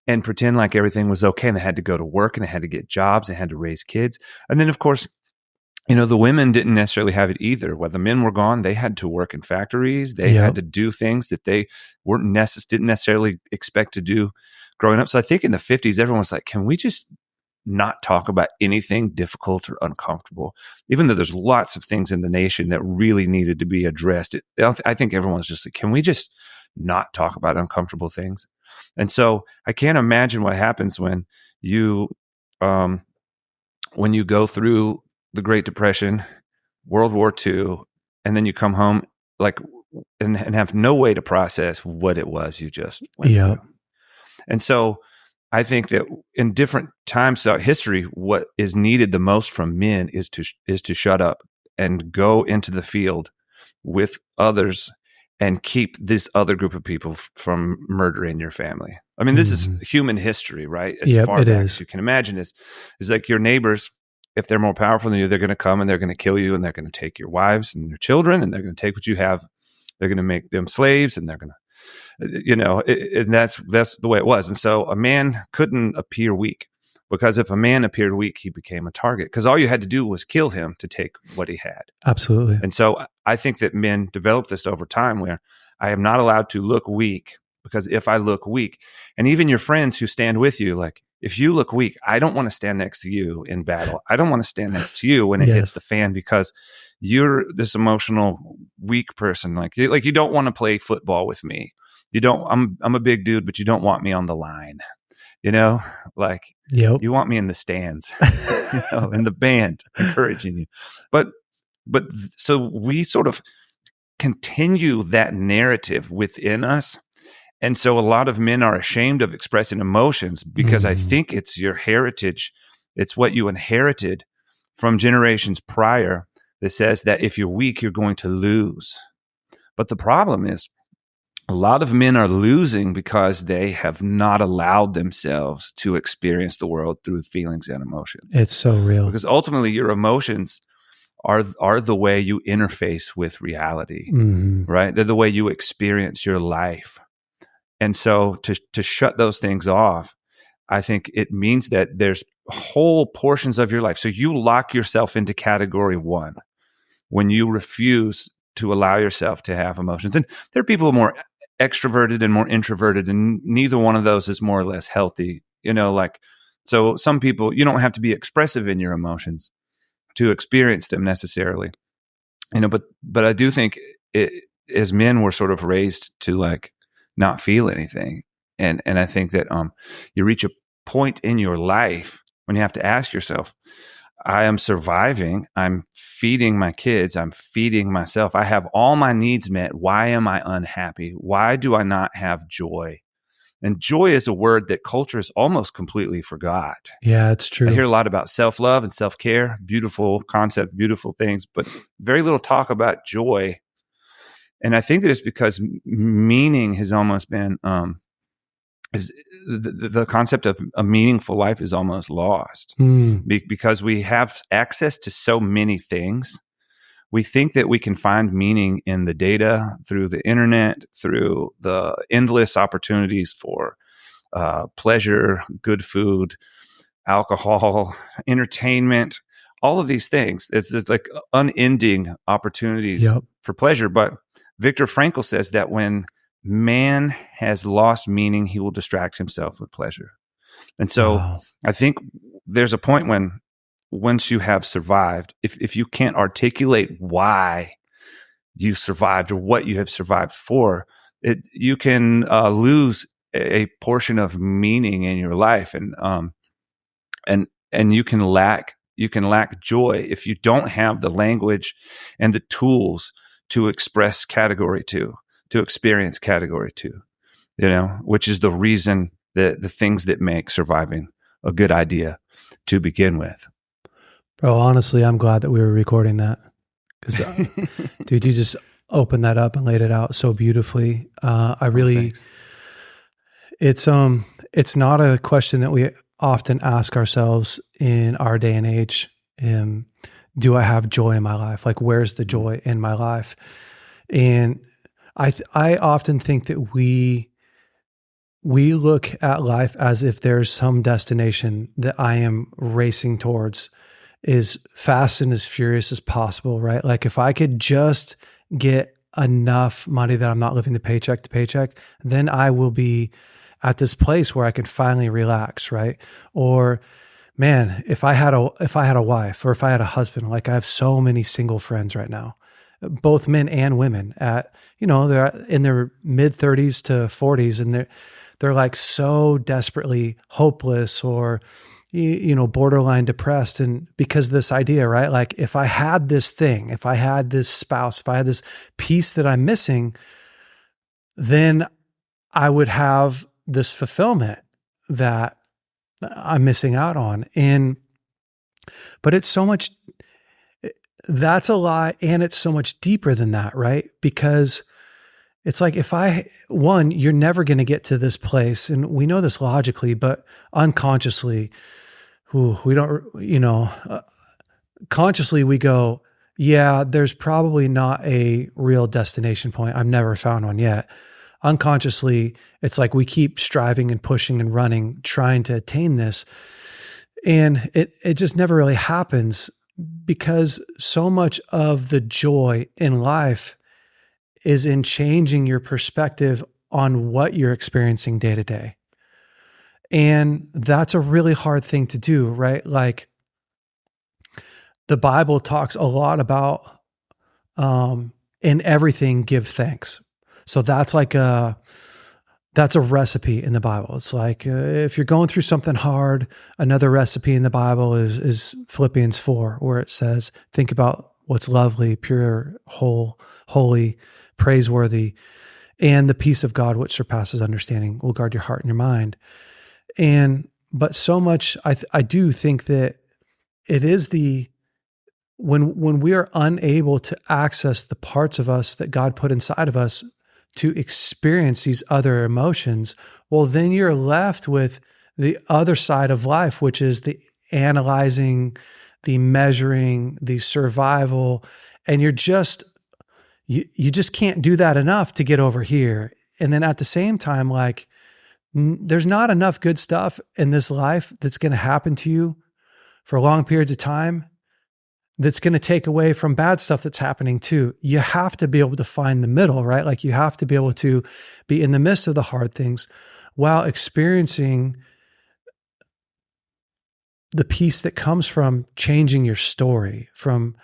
and pretend like everything was okay. And they had to go to work and they had to get jobs. They had to raise kids. And then, of course, the women didn't necessarily have it either. When the men were gone, they had to work in factories. They had to do things that they didn't necessarily expect to do growing up. So I think in the 50s, everyone was like, can we just not talk about anything difficult or uncomfortable? Even though there's lots of things in the nation that really needed to be addressed. I think everyone's just like, can we just not talk about uncomfortable things? And so I can't imagine what happens when you go through the Great Depression, World War II, and then you come home and have no way to process what it was you just went through. And so I think that in different times throughout history, what is needed the most from men is to shut up and go into the field with others and keep this other group of people from murdering your family. I mean, this is human history, right? As far back as you can imagine, is like your neighbors, if they're more powerful than you, they're going to come and they're going to kill you and they're going to take your wives and your children and they're going to take what you have. They're going to make them slaves and they're going to, and that's the way it was. And so a man couldn't appear weak, because if a man appeared weak, he became a target, because all you had to do was kill him to take what he had. Absolutely. And so I think that men develop this over time, where I am not allowed to look weak, because if I look weak, and even your friends who stand with you, like, if you look weak, I don't want to stand next to you in battle. I don't want to stand next to you when it hits the fan, because you're this emotional, weak person. Like you don't want to play football with me. You don't. I'm a big dude, but you don't want me on the line. You want me in the stands, in the band, encouraging you. But so we sort of continue that narrative within us. And so a lot of men are ashamed of expressing emotions, because I think it's your heritage. It's what you inherited from generations prior that says that if you're weak, you're going to lose. But the problem is, a lot of men are losing because they have not allowed themselves to experience the world through feelings and emotions. It's so real. Because ultimately your emotions are the way you interface with reality, right? They're the way you experience your life. And so to shut those things off, I think it means that there's whole portions of your life. So you lock yourself into category 1 when you refuse to allow yourself to have emotions. And there are people who are more extroverted and more introverted, and neither one of those is more or less healthy. So some people, you don't have to be expressive in your emotions to experience them necessarily. But I do think as men, we're sort of raised to not feel anything. And I think that you reach a point in your life when you have to ask yourself, I am surviving. I'm feeding my kids. I'm feeding myself. I have all my needs met. Why am I unhappy? Why do I not have joy? And joy is a word that culture has almost completely forgot. Yeah, it's true. I hear a lot about self-love and self-care, beautiful concept, beautiful things, but very little talk about joy. And I think that it's because meaning has almost been, the concept of a meaningful life is almost lost because we have access to so many things. We think that we can find meaning in the data, through the internet, through the endless opportunities for pleasure, good food, alcohol, entertainment, all of these things. It's like unending opportunities for pleasure. But Viktor Frankl says that when man has lost meaning, he will distract himself with pleasure. And so I think there's a point when, once you have survived, if you can't articulate why you survived or what you have survived for, you can lose a portion of meaning in your life, and you can lack joy if you don't have the language and the tools to express category 2, to experience category 2, which is the reason that the things that make surviving a good idea to begin with. Bro, honestly, I'm glad that we were recording that, because, dude, you just opened that up and laid it out so beautifully. I really, it's not a question that we often ask ourselves in our day and age. Do I have joy in my life? Like, where's the joy in my life? And I often think that we look at life as if there's some destination that I am racing towards, as fast and as furious as possible, right? Like, if I could just get enough money that I'm not living the paycheck to paycheck, then I will be at this place where I can finally relax, right? Or, man, if I had a wife, or if I had a husband, like, I have so many single friends right now, both men and women, at, they're in their mid 30s to 40s, and they're like so desperately hopeless, or borderline depressed. And because this idea, right? Like, if I had this thing, if I had this spouse, if I had this piece that I'm missing, then I would have this fulfillment that I'm missing out on. But it's so much, that's a lie. And it's so much deeper than that, right? Because it's like, you're never going to get to this place. And we know this logically, but unconsciously, we don't, consciously we go, yeah, there's probably not a real destination point. I've never found one yet. Unconsciously, it's like we keep striving and pushing and running, trying to attain this. And it just never really happens, because so much of the joy in life is in changing your perspective on what you're experiencing day to day. And that's a really hard thing to do, right? Like, the Bible talks a lot about, in everything, give thanks. So that's that's a recipe in the Bible. It's like, if you're going through something hard, another recipe in the Bible is Philippians 4, where it says, think about what's lovely, pure, holy, praiseworthy, and the peace of God, which surpasses understanding, will guard your heart and your mind. But so much, I do think that it is when we are unable to access the parts of us that God put inside of us to experience these other emotions, well, then you're left with the other side of life, which is the analyzing, the measuring, the survival, and you just can't do that enough to get over here. And then at the same time, like, there's not enough good stuff in this life that's going to happen to you for long periods of time that's going to take away from bad stuff that's happening too. You have to be able to find the middle, right? Like you have to be able to be in the midst of the hard things while experiencing the peace that comes from changing your story, from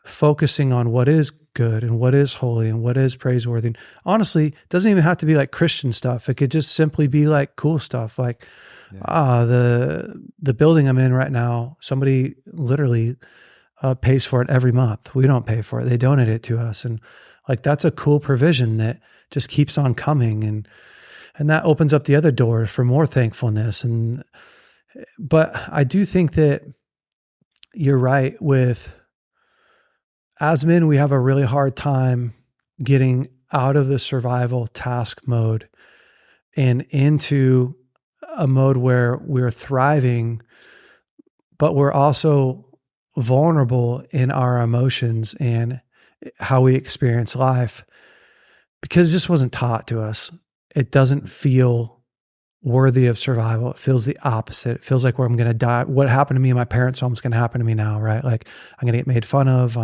focusing on what is good and what is holy and what is praiseworthy. And honestly, it doesn't even have to be like Christian stuff. It could just simply be like cool stuff. Like, the building I'm in right now, somebody literally pays for it every month. We don't pay for it. They donate it to us. And like, that's a cool provision that just keeps on coming. And that opens up the other door for more thankfulness. But I do think that you're right with, as men, we have a really hard time getting out of the survival task mode and into a mode where we're thriving, but we're also vulnerable in our emotions and how we experience life, because it just wasn't taught to us. It doesn't feel worthy of survival. It feels the opposite. It feels like where I'm going to die. What happened to me in my parents' home is going to happen to me now, right? Like I'm going to get made fun of.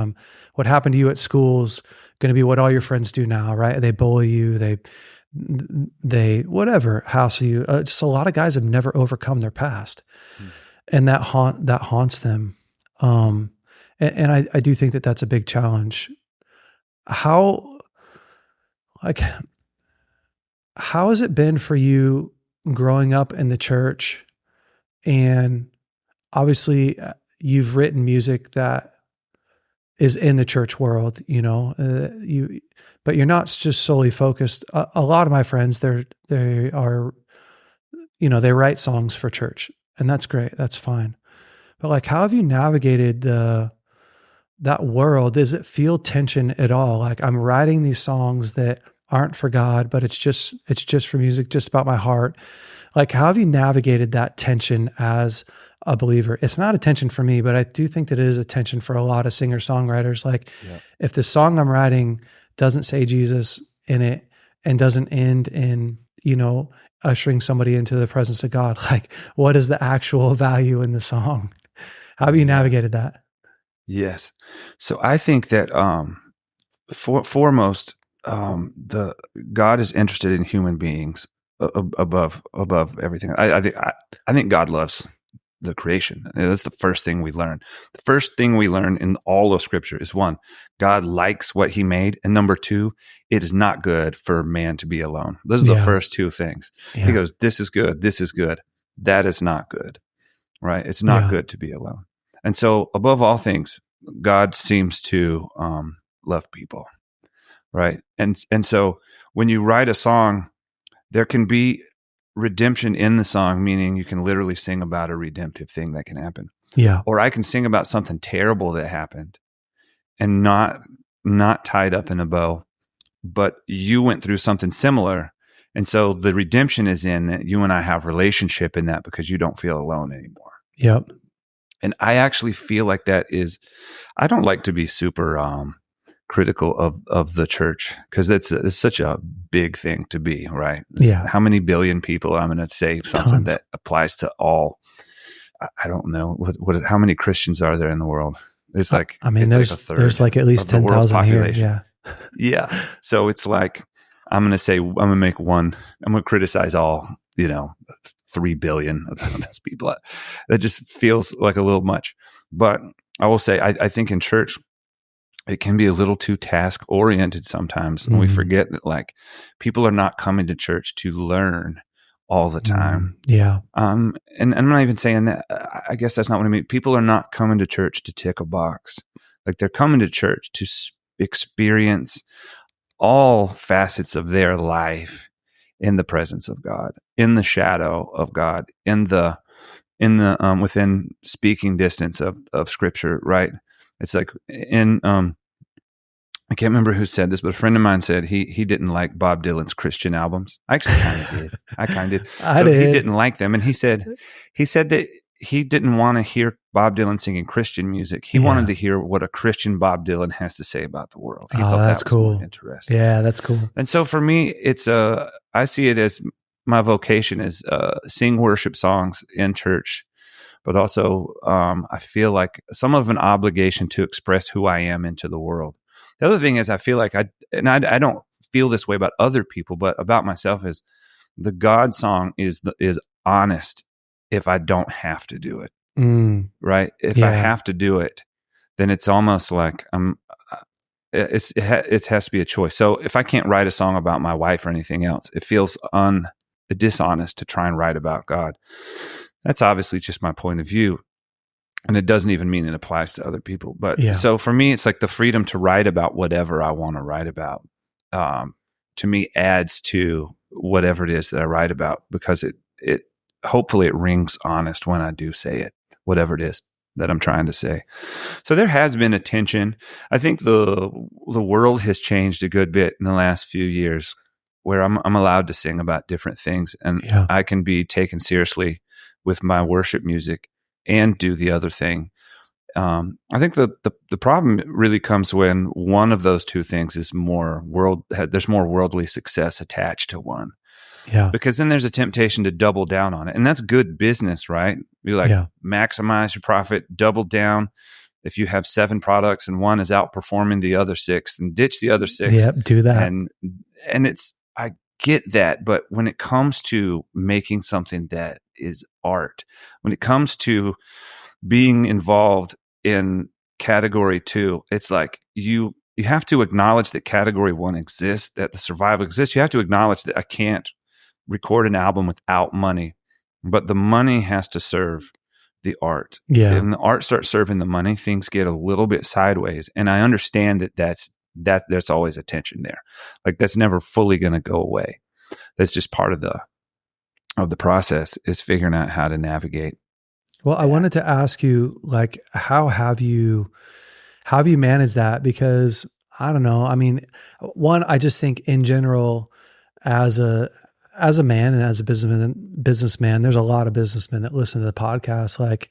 What happened to you at school is going to be what all your friends do now, right? They bully you. They whatever, house you. Just a lot of guys have never overcome their past, and that haunts them. And I do think that that's a big challenge. How has it been for you growing up in the church? And obviously you've written music that is in the church world, but you're not just solely focused. A lot of my friends, they write songs for church, and that's great. That's fine. But like, how have you navigated that world? Does it feel tension at all? Like, I'm writing these songs that aren't for God, but it's just for music, just about my heart. Like, how have you navigated that tension as a believer? It's not a tension for me, but I do think that it is a tension for a lot of singer-songwriters. Like, if the song I'm writing doesn't say Jesus in it and doesn't end in, ushering somebody into the presence of God, like, what is the actual value in the song? How have you navigated that? Yes. So I think that foremost, the God is interested in human beings above everything. I think God loves the creation. And that's the first thing we learn. The first thing we learn in all of Scripture is, one, God likes what He made, and number two, it is not good for man to be alone. Those are the first two things. He goes, "This is good. This is good. That is not good." Right? It's not good to be alone. And so, above all things, God seems to love people. Right. And so when you write a song, there can be redemption in the song, meaning you can literally sing about a redemptive thing that can happen. Yeah. Or I can sing about something terrible that happened and not tied up in a bow, but you went through something similar. And so the redemption is in that you and I have relationship in that, because you don't feel alone anymore. Yep. And I actually feel like that is, I don't like to be super critical of the church, because it's such a big thing to be, right? How many billion people? I'm going to say something Tons. that applies to all. I don't know how many Christians are there in the world. It's like, there's like a third. There's like at least 10,000 here. Yeah. Yeah. So it's like, I'm going to make one. I'm going to criticize all, 3 billion of those people. That just feels like a little much. But I will say, I think in church, it can be a little too task oriented sometimes. And we forget that, like, people are not coming to church to learn all the time. Yeah. And I'm not even saying that. I guess that's not what I mean. People are not coming to church to tick a box. Like, they're coming to church to experience all facets of their life in the presence of God, in the shadow of God, in the within speaking distance of Scripture, right? It's like I can't remember who said this, but a friend of mine said he didn't like Bob Dylan's Christian albums. I actually kind of did. I kind of did. He didn't like them, and he said that he didn't want to hear Bob Dylan singing Christian music. He wanted to hear what a Christian Bob Dylan has to say about the world. He thought that's that was cool. more interesting. Yeah, that's cool. And so for me, it's I see it as my vocation is sing worship songs in church, but also I feel like some of an obligation to express who I am into the world. The other thing is I feel like I don't feel this way about other people, but about myself is the God song is honest if I don't have to do it, right? If I have to do it, then it's almost like it has to be a choice. So if I can't write a song about my wife or anything else, it feels dishonest to try and write about God. That's obviously just my point of view. And it doesn't even mean it applies to other people. But so for me, it's like the freedom to write about whatever I want to write about, to me adds to whatever it is that I write about, because it hopefully it rings honest when I do say it, whatever it is that I'm trying to say. So there has been a tension. I think the world has changed a good bit in the last few years, where I'm allowed to sing about different things, and I can be taken seriously with my worship music and do the other thing. I think the problem really comes when one of those two things is there's more worldly success attached to one. Yeah. Because then there's a temptation to double down on it. And that's good business, right? You maximize your profit, double down. If you have 7 products and one is outperforming the other 6, then ditch the other 6. Yep, do that. And I get that, but when it comes to making something that is art, when it comes to being involved in category 2, it's like you have to acknowledge that category 1 exists, that the survival exists. You have to acknowledge that I can't record an album without money, but the money has to serve the art. Yeah. And the art starts serving the money, things get a little bit sideways. And I understand that there's always a tension there. Like that's never fully going to go away. That's just part of the process, is figuring out how to navigate. Well, I wanted to ask you, like, how have you managed that? Because I don't know. I mean, one, I just think in general, as a man and as a businessman, there's a lot of businessmen that listen to the podcast. Like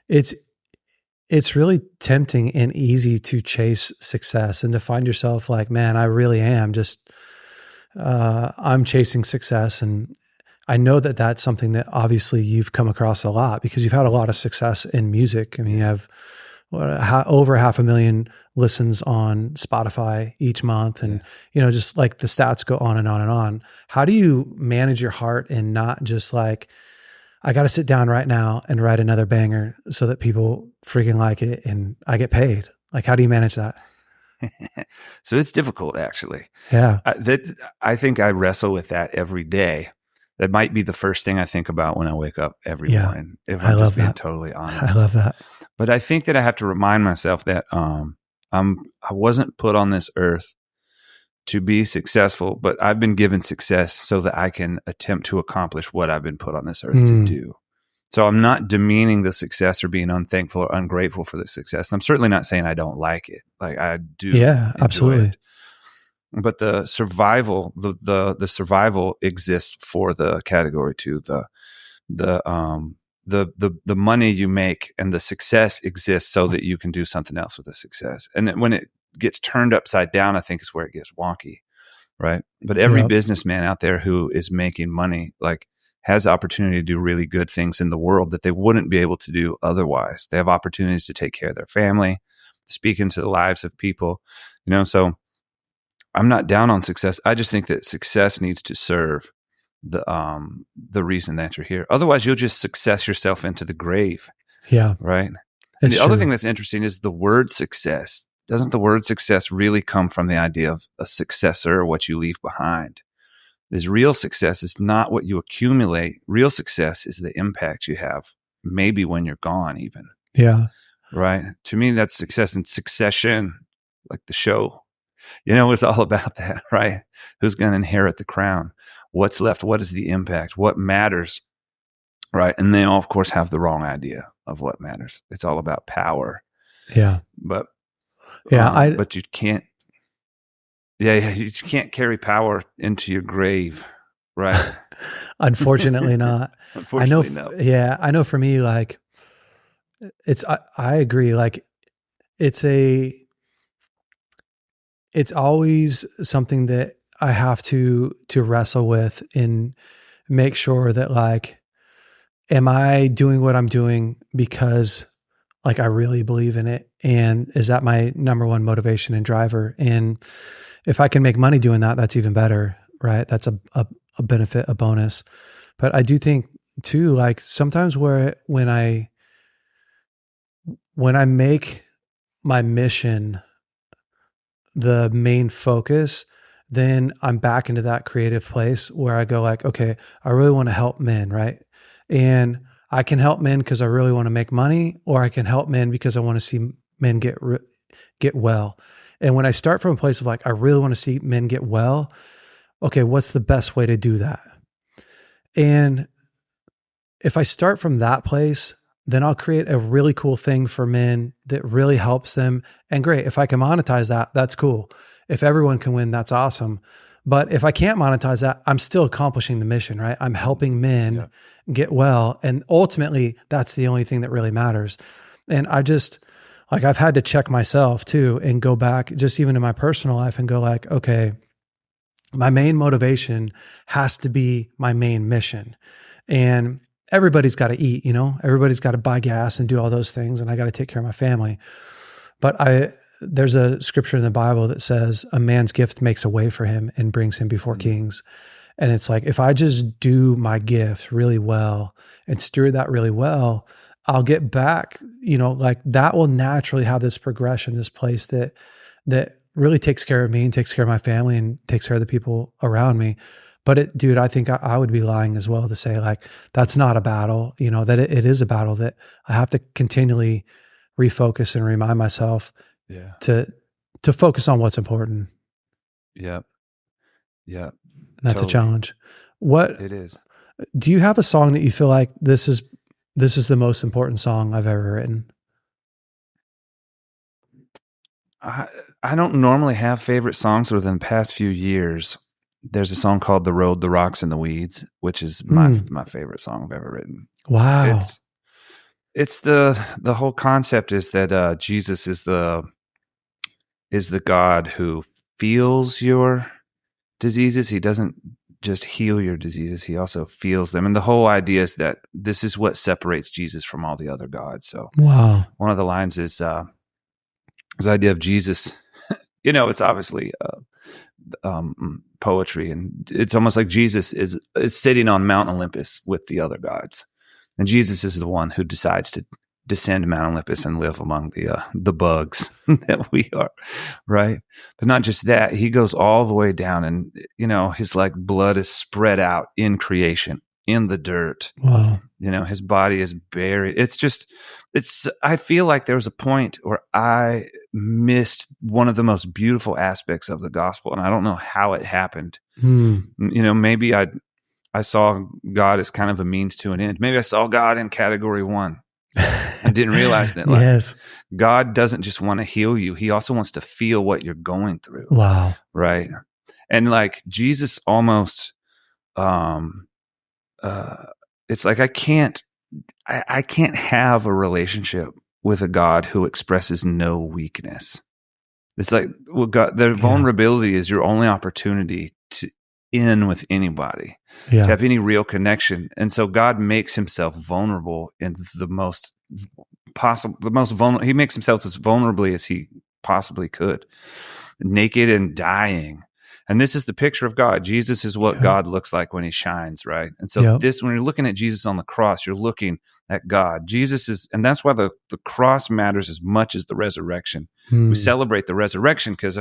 it's really tempting and easy to chase success and to find yourself like, man, I really am just, I'm chasing success. And I know that that's something that obviously you've come across a lot, because you've had a lot of success in music. I mean, you have over 500,000 listens on Spotify each month. And, just like the stats go on and on and on. How do you manage your heart and not just like, I got to sit down right now and write another banger so that people freaking like it and I get paid? Like, how do you manage that? So it's difficult, actually. Yeah. I think I wrestle with that every day. That might be the first thing I think about when I wake up every morning, if I'm just being totally honest. I love that. But I think that I have to remind myself that I wasn't put on this earth to be successful, but I've been given success so that I can attempt to accomplish what I've been put on this earth to do. So I'm not demeaning the success or being unthankful or ungrateful for the success. I'm certainly not saying I don't like it. Like I do. Yeah, absolutely. It. But the survival, the survival exists for the category 2. The money you make and the success exists so that you can do something else with the success. And when it gets turned upside down, I think is where it gets wonky, right? But every businessman out there who is making money, like, has opportunity to do really good things in the world that they wouldn't be able to do otherwise. They have opportunities to take care of their family, speak into the lives of people, so I'm not down on success. I just think that success needs to serve the reason that you're here. Otherwise, you'll just success yourself into the grave. Yeah. Right. And the other thing that's interesting is the word success. Doesn't the word success really come from the idea of a successor, or what you leave behind? This real success is not what you accumulate. Real success is the impact you have, maybe when you're gone even. Yeah. Right. To me, that's success. And Succession, like the show, it's all about that, right? Who's going to inherit the crown? What's left? What is the impact? What matters? Right. And they all, of course, have the wrong idea of what matters. It's all about power. Yeah. But you can't. Yeah. You can't carry power into your grave, right? Unfortunately not. Unfortunately, no. Yeah. I know for me, like, I agree. Like, it's always something that I have to wrestle with in make sure that like, am I doing what I'm doing because like I really believe in it? And is that my number one motivation and driver? And if I can make money doing that, that's even better, right? That's a benefit, a bonus. But I do think too, like sometimes when I make my mission the main focus, then I'm back into that creative place where I go like, okay, I really want to help men, right? And I can help men because I really want to make money, or I can help men because I want to see men get well. And when I start from a place of like, I really want to see men get well, okay, what's the best way to do that? And if I start from that place, then I'll create a really cool thing for men that really helps them. And great, if I can monetize that, that's cool. If everyone can win, that's awesome. But if I can't monetize that, I'm still accomplishing the mission, right? I'm helping men get well. And ultimately, that's the only thing that really matters. And I just, like, I've had to check myself too and go back just even in my personal life and go like, okay, my main motivation has to be my main mission. And everybody's got to eat, everybody's got to buy gas and do all those things. And I got to take care of my family. But there's a scripture in the Bible that says a man's gift makes a way for him and brings him before kings. And it's like, if I just do my gift really well and steward that really well, I'll get back, like that will naturally have this progression, this place that really takes care of me and takes care of my family and takes care of the people around me. But dude, I think I would be lying as well to say like, that's not a battle, that it is a battle that I have to continually refocus and remind myself to focus on what's important. Yep. Yeah. And that's totally a challenge. What it is. Do you have a song that you feel like this is the most important song I've ever written? I don't normally have favorite songs within the past few years. There's a song called "The Road, the Rocks, and the Weeds," which is my favorite song I've ever written. Wow. It's the whole concept is that Jesus is the God who feels your diseases. He doesn't just heal your diseases. He also feels them. And the whole idea is that this is what separates Jesus from all the other gods. So wow. One of the lines is this idea of Jesus, it's obviously poetry, and it's almost like Jesus is sitting on Mount Olympus with the other gods. And Jesus is the one who decides to descend Mount Olympus and live among the bugs that we are, right? But not just that, he goes all the way down, and his like blood is spread out in creation, in the dirt. Wow. His body is buried. I feel like there was a point where I missed one of the most beautiful aspects of the gospel, and I don't know how it happened. Maybe I saw God as kind of a means to an end. Maybe I saw God in category 1. I didn't realize that yes. God doesn't just want to heal you. He also wants to feel what you're going through. Wow. Right. And like Jesus almost, it's like I can't have a relationship with a God who expresses no weakness. It's like, well, God, the vulnerability is your only opportunity to in with anybody, to have any real connection. And so God makes himself vulnerable in the most vulnerable. He makes himself as vulnerably as he possibly could, naked and dying. And this is the picture of God. Jesus is what God looks like when he shines, right? And so when you're looking at Jesus on the cross, you're looking at God. Jesus is, and that's why the cross matters as much as the resurrection. We celebrate the resurrection because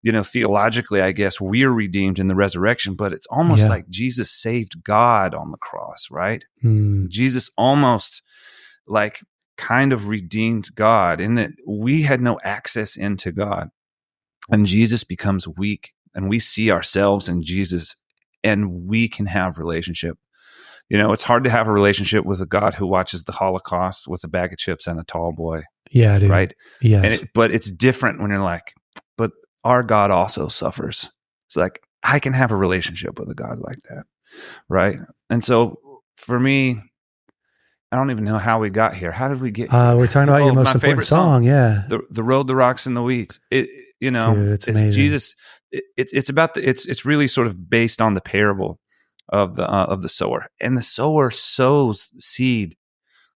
theologically, I guess we're redeemed in the resurrection, but it's almost like Jesus saved God on the cross, right? Jesus almost like kind of redeemed God in that we had no access into God, and Jesus becomes weak, and we see ourselves in Jesus, and we can have relationship. It's hard to have a relationship with a God who watches the Holocaust with a bag of chips and a tall boy. Yeah, dude. Right? Yes. But it's different when you're like, but our God also suffers. It's like, I can have a relationship with a God like that, right? And so for me, I don't even know how we got here. How did we get here? We're talking about your most important song. Yeah. The Road, the Rocks, and the Weeds. Dude, it's amazing. Jesus. It's about it's really sort of based on the parable of the sower, and the sower sows seed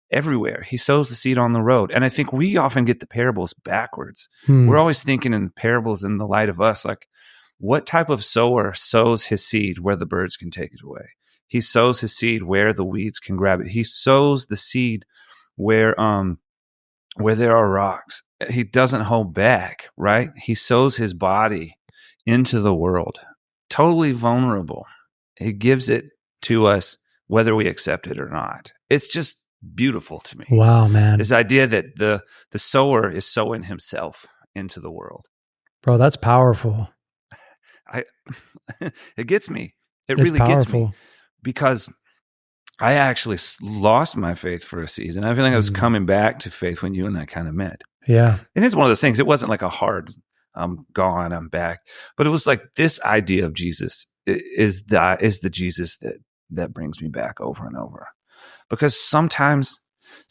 everywhere. He sows the seed on the road. And I think we often get the parables backwards. We're always thinking in parables in the light of us, like, what type of sower sows his seed where the birds can take it away? He sows his seed where the weeds can grab it. He sows the seed where there are rocks. He doesn't hold back, right? He sows his body into the world, totally vulnerable. He gives it to us whether we accept it or not. It's just beautiful to me. Wow, man. This idea that the sower is sowing himself into the world. Bro, that's powerful. It gets me. It It's really gets me, powerful. because I actually lost my faith for a season. I feel like I was coming back to faith when you and I kind of met. Yeah. And it's one of those things. It wasn't like a hard, I'm gone, I'm back. But it was like this idea of Jesus is the Jesus that brings me back over and over. Because sometimes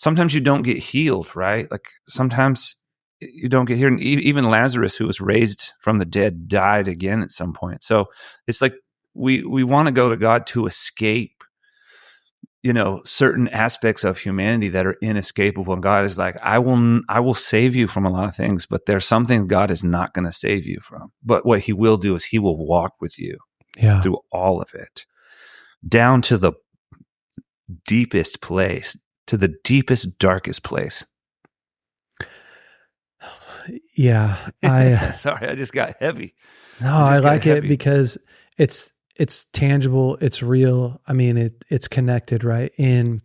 you don't get healed, right? Like sometimes you don't get healed. And even Lazarus, who was raised from the dead, died again at some point. So it's like we want to go to God to escape, certain aspects of humanity that are inescapable. And God is like, I will save you from a lot of things, but there's some things God is not going to save you from. But what he will do is he will walk with you through all of it, down to the deepest place, to the deepest, darkest place. Yeah. Sorry, I just got heavy. No, I like it because it's tangible, it's real. I mean, it's connected, right? And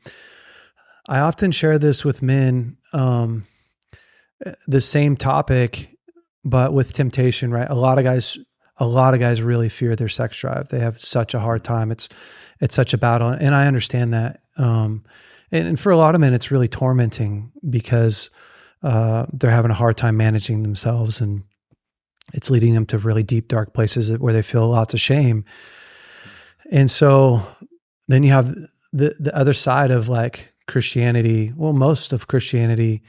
I often share this with men, the same topic, but with temptation, right? A lot of guys really fear their sex drive. They have such a hard time. It's such a battle. And I understand that. And for a lot of men, it's really tormenting because they're having a hard time managing themselves, and it's leading them to really deep, dark places where they feel lots of shame. And so then you have the other side of like Christianity, well, most of Christianity,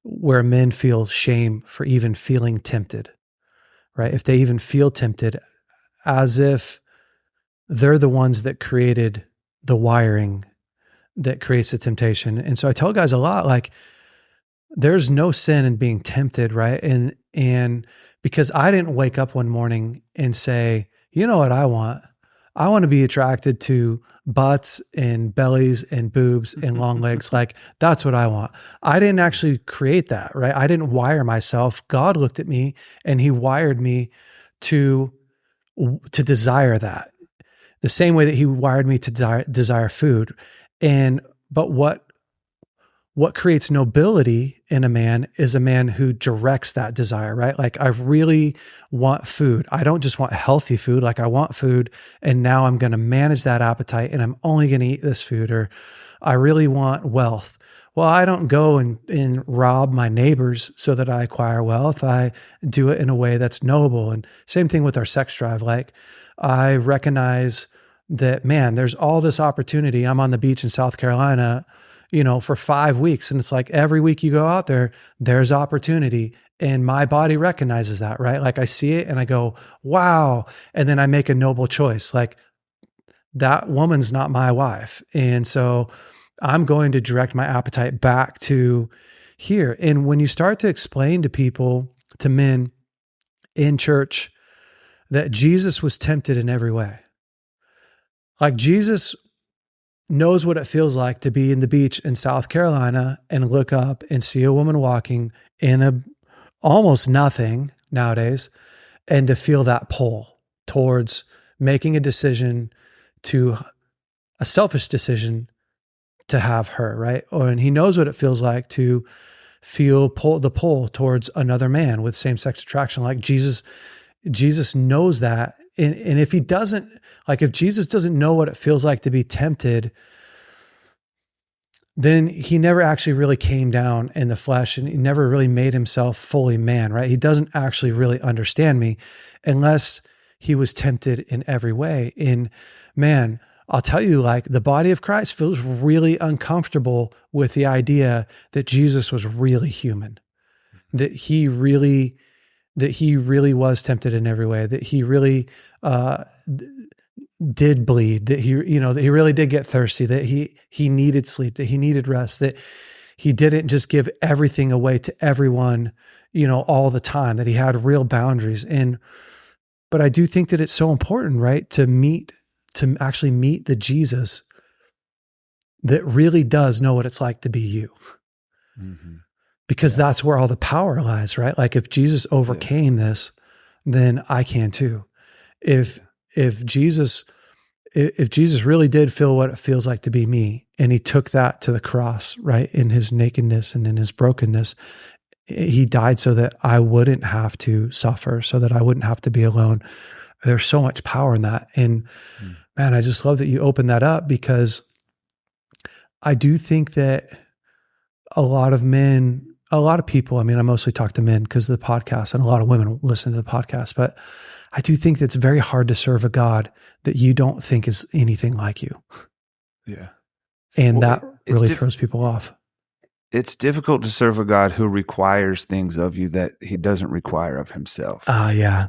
where men feel shame for even feeling tempted, right? If they even feel tempted, as if they're the ones that created the wiring that creates the temptation. And so I tell guys a lot, like, there's no sin in being tempted, right? And because I didn't wake up one morning and say, you know what I want? I want to be attracted to butts and bellies and boobs and long legs. Like, that's what I want. I didn't actually create that, right? I didn't wire myself. God looked at me and he wired me to desire that, the same way that he wired me to desire food. But what creates nobility in a man is a man who directs that desire, right? Like, I really want food. I don't just want healthy food. Like, I want food, and now I'm going to manage that appetite, and I'm only going to eat this food. Or I really want wealth. Well, I don't go and rob my neighbors so that I acquire wealth. I do it in a way that's noble. And same thing with our sex drive. Like, I recognize that, man, there's all this opportunity. I'm on the beach in South Carolina, for 5 weeks. And it's like every week you go out there, there's opportunity. And my body recognizes that, right? Like, I see it and I go, wow. And then I make a noble choice. Like, that woman's not my wife. And so I'm going to direct my appetite back to here. And when you start to explain to people, to men in church, that Jesus was tempted in every way, like, Jesus knows what it feels like to be in the beach in South Carolina and look up and see a woman walking in almost nothing nowadays, and to feel that pull towards making a selfish decision to have her, right? And he knows what it feels like to feel the pull towards another man with same-sex attraction. Like, Jesus knows that. And if he doesn't, like, if Jesus doesn't know what it feels like to be tempted, then he never actually really came down in the flesh, and he never really made himself fully man, right? He doesn't actually really understand me unless he was tempted in every way. And man, I'll tell you, like, the body of Christ feels really uncomfortable with the idea that Jesus was really human, that he really was tempted in every way, that he really, did bleed, that that he really did get thirsty, that he needed sleep, that he needed rest, that he didn't just give everything away to everyone, all the time, that he had real boundaries. But I do think that it's so important, right? To actually meet the Jesus that really does know what it's like to be you. Mm-hmm. Because that's where all the power lies, right? Like if Jesus overcame this, then I can too. If Jesus really did feel what it feels like to be me, and he took that to the cross, right? In his nakedness and in his brokenness, he died so that I wouldn't have to suffer, so that I wouldn't have to be alone. There's so much power in that. And man, I just love that you opened that up, because I do think that a lot of people, I mean, I mostly talk to men because of the podcast, and a lot of women listen to the podcast, but I do think that it's very hard to serve a God that you don't think is anything like you. Yeah. And that really throws people off. It's difficult to serve a God who requires things of you that he doesn't require of himself. Yeah.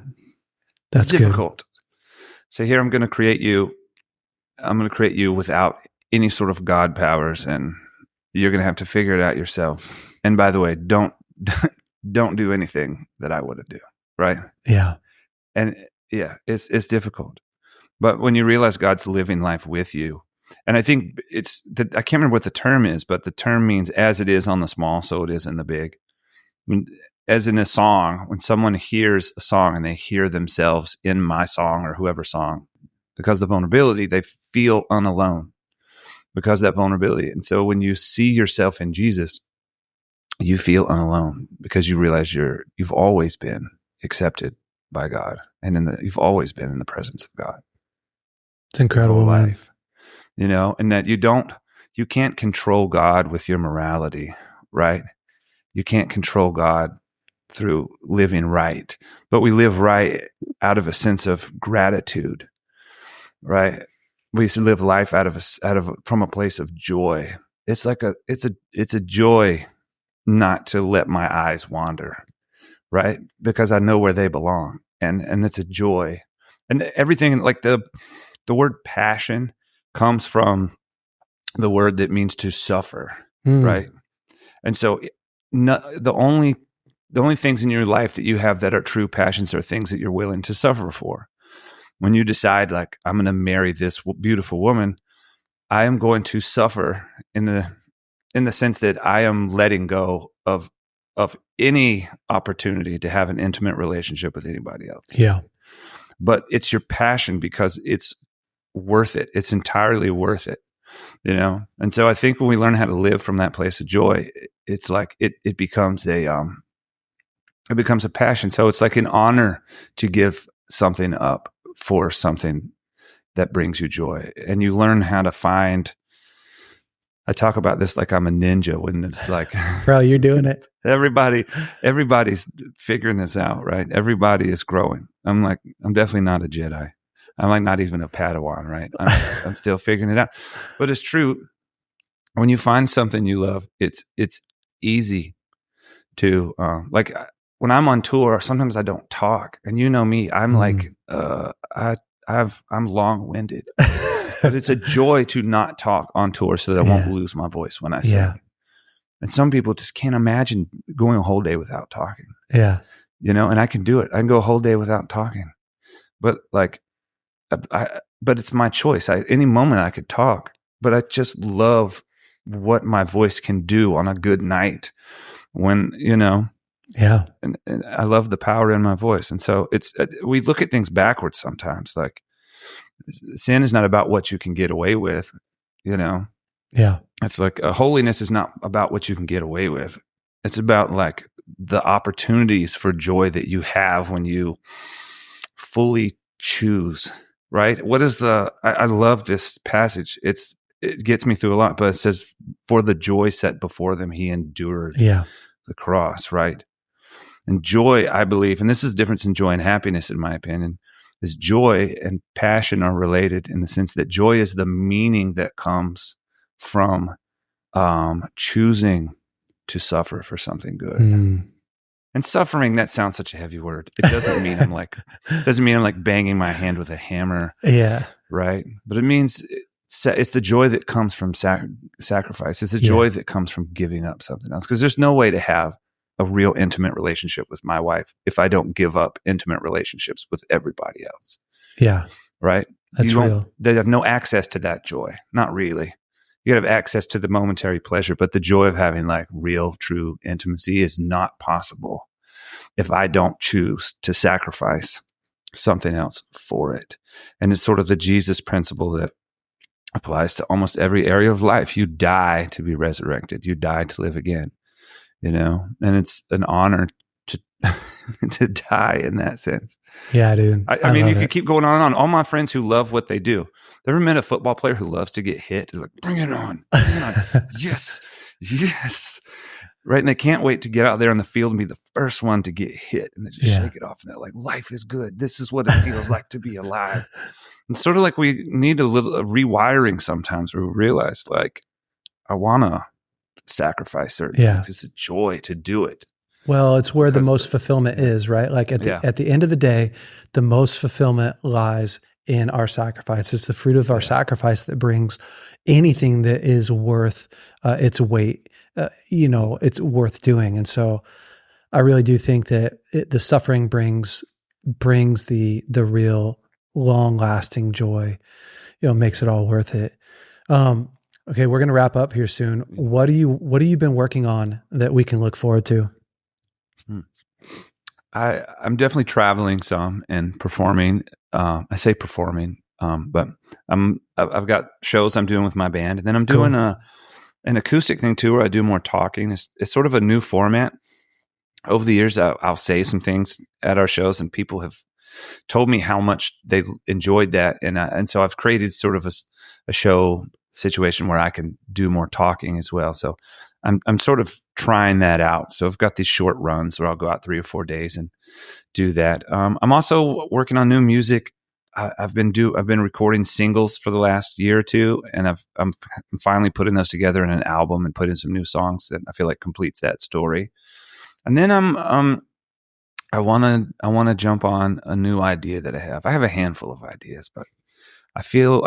That's difficult. Good. So here I'm going to create you without any sort of God powers, and you're going to have to figure it out yourself. And by the way, don't do anything that I wouldn't do. Right. Yeah. And it's difficult. But when you realize God's living life with you, and I think I can't remember what the term is, but the term means as it is on the small, so it is in the big. As in a song, when someone hears a song and they hear themselves in my song or whoever's song, because of the vulnerability, they feel unalone because of that vulnerability. And so when you see yourself in Jesus, you feel unalone because you realize you've always been accepted by God, and you've always been in the presence of God. It's incredible, life, and that you can't control God with your morality, right? You can't control God through living right, but we live right out of a sense of gratitude, right? We used to live life from a place of joy. It's like it's a joy not to let my eyes wander, right? Because I know where they belong, and it's a joy, and everything, like the word passion comes from the word that means to suffer, right? And so the only things in your life that you have that are true passions are things that you're willing to suffer for. When you decide, like, I'm going to marry this beautiful woman, I am going to suffer in the sense that I am letting go of any opportunity to have an intimate relationship with anybody else. Yeah. But it's your passion because it's worth it. It's entirely worth it, And so I think when we learn how to live from that place of joy, it's like it becomes a passion. So it's like an honor to give something up for something that brings you joy. And you learn how to find, I talk about this like I'm a ninja, when it's like, bro, you're doing it. Everybody's figuring this out, right? Everybody is growing. I'm definitely not a Jedi. I'm like not even a Padawan, right? I'm still figuring it out. But it's true. When you find something you love, it's easy to when I'm on tour, sometimes I don't talk, and you know me, I'm I'm long-winded, but it's a joy to not talk on tour so that I won't lose my voice when I sing. Yeah. And some people just can't imagine going a whole day without talking. Yeah. And I can do it. I can go a whole day without talking, but but it's my choice. Any moment I could talk, but I just love what my voice can do on a good night when, Yeah. And I love the power in my voice. And so we look at things backwards sometimes. Like, sin is not about what you can get away with, Yeah. It's like holiness is not about what you can get away with. It's about like the opportunities for joy that you have when you fully choose, right? I love this passage. It gets me through a lot, but it says, for the joy set before them, he endured the cross, right? And joy, I believe, and this is the difference in joy and happiness, in my opinion, is joy and passion are related in the sense that joy is the meaning that comes from choosing to suffer for something good. And suffering, that sounds such a heavy word. It doesn't mean I'm like banging my hand with a hammer. Yeah. right? But it means it's the joy that comes from sacrifice. It's the joy that comes from giving up something else. Because there's no way to have a real intimate relationship with my wife if I don't give up intimate relationships with everybody else. Yeah. Right? That's real. They have no access to that joy. Not really. You have access to the momentary pleasure, but the joy of having like real, true intimacy is not possible if I don't choose to sacrifice something else for it. And it's sort of the Jesus principle that applies to almost every area of life. You die to be resurrected. You die to live again, and it's an honor to to die in that sense. Yeah, dude. I mean, you could keep going on and on. All my friends who love what they do. Ever met a football player who loves to get hit? They're like, bring it on. Bring it on. Yes. Yes. Right. And they can't wait to get out there on the field and be the first one to get hit. And they just shake it off. And they're like, life is good. This is what it feels like to be alive. And sort of like we need a little rewiring sometimes where we realize like, I want to sacrifice certain things. It's a joy to do it. Well, it's where the most fulfillment is, right? Like at the end of the day, the most fulfillment lies in our sacrifice. It's the fruit of our sacrifice that brings anything that is worth its weight. It's worth doing. And so I really do think that the suffering brings the real long lasting joy, makes it all worth it. Okay. We're going to wrap up here soon. What have you been working on that we can look forward to? I'm definitely traveling some and performing. I say performing, but I've got shows I'm doing with my band, and then I'm doing an acoustic thing too, where I do more talking. It's sort of a new format. Over the years, I'll say some things at our shows, and people have told me how much they've enjoyed that, and so I've created sort of a show situation where I can do more talking as well. So I'm sort of trying that out. So I've got these short runs where I'll go out 3 or 4 days and do that. I'm also working on new music. I've been recording singles for the last year or two, and I'm finally putting those together in an album and putting some new songs that I feel like completes that story. And then I want to jump on a new idea that I have. I have a handful of ideas, but I feel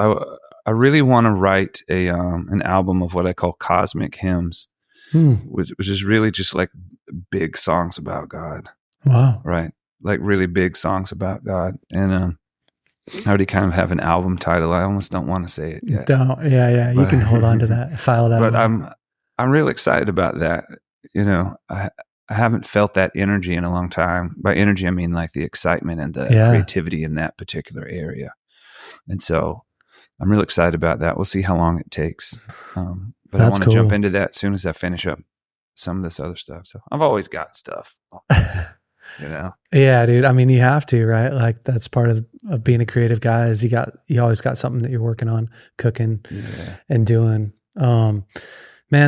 I really want to write an album of what I call cosmic hymns. Which is really just like big songs about God. Wow. Right. Like really big songs about God. And I already kind of have an album title. I almost don't want to say it yet. Don't. Yeah. But, you can hold on to that. File that. But I'm really excited about that. I haven't felt that energy in a long time. By energy, I mean like the excitement and the creativity in that particular area. And so I'm really excited about that. We'll see how long it takes. But I want to jump into that as soon as I finish up some of this other stuff. So I've always got stuff, Yeah, dude. I mean, you have to, right? Like that's part of being a creative guy is you always got something that you're working on, cooking and doing. Man,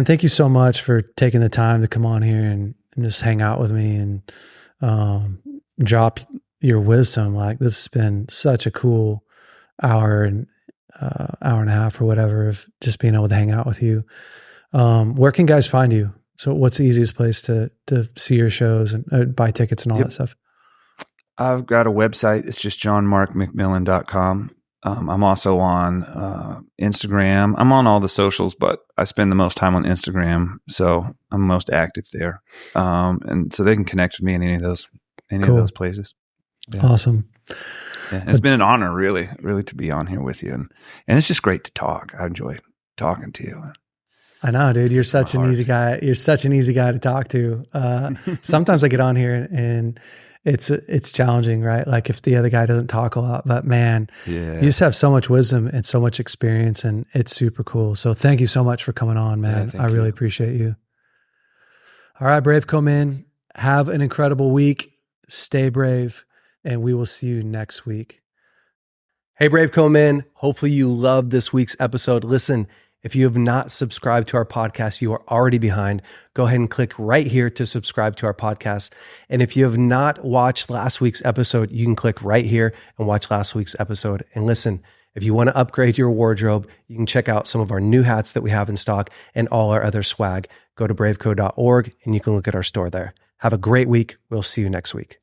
thank you so much for taking the time to come on here and just hang out with me and drop your wisdom. Like this has been such a cool hour and a half or whatever of just being able to hang out with you. Where can guys find you? So what's the easiest place to see your shows and buy tickets and all that stuff? I've got a website. It's just johnmarkmcmillan.com. I'm also on Instagram. I'm on all the socials, but I spend the most time on Instagram. So I'm most active there. And so they can connect with me in any of those places. Yeah. Awesome. Yeah, it's been an honor, really, really to be on here with you. And it's just great to talk. I enjoy talking to you. I know, dude. You're such an easy guy. You're such an easy guy to talk to. Sometimes I get on here and it's challenging, right? Like if the other guy doesn't talk a lot, but man, you just have so much wisdom and so much experience, and it's super cool. So thank you so much for coming on, man. I really appreciate you. All right, BraveCo men, have an incredible week. Stay brave. And we will see you next week. Hey, BraveCo men. Hopefully you loved this week's episode. Listen, if you have not subscribed to our podcast, you are already behind. Go ahead and click right here to subscribe to our podcast. And if you have not watched last week's episode, you can click right here and watch last week's episode. And listen, if you want to upgrade your wardrobe, you can check out some of our new hats that we have in stock and all our other swag. Go to braveco.org and you can look at our store there. Have a great week. We'll see you next week.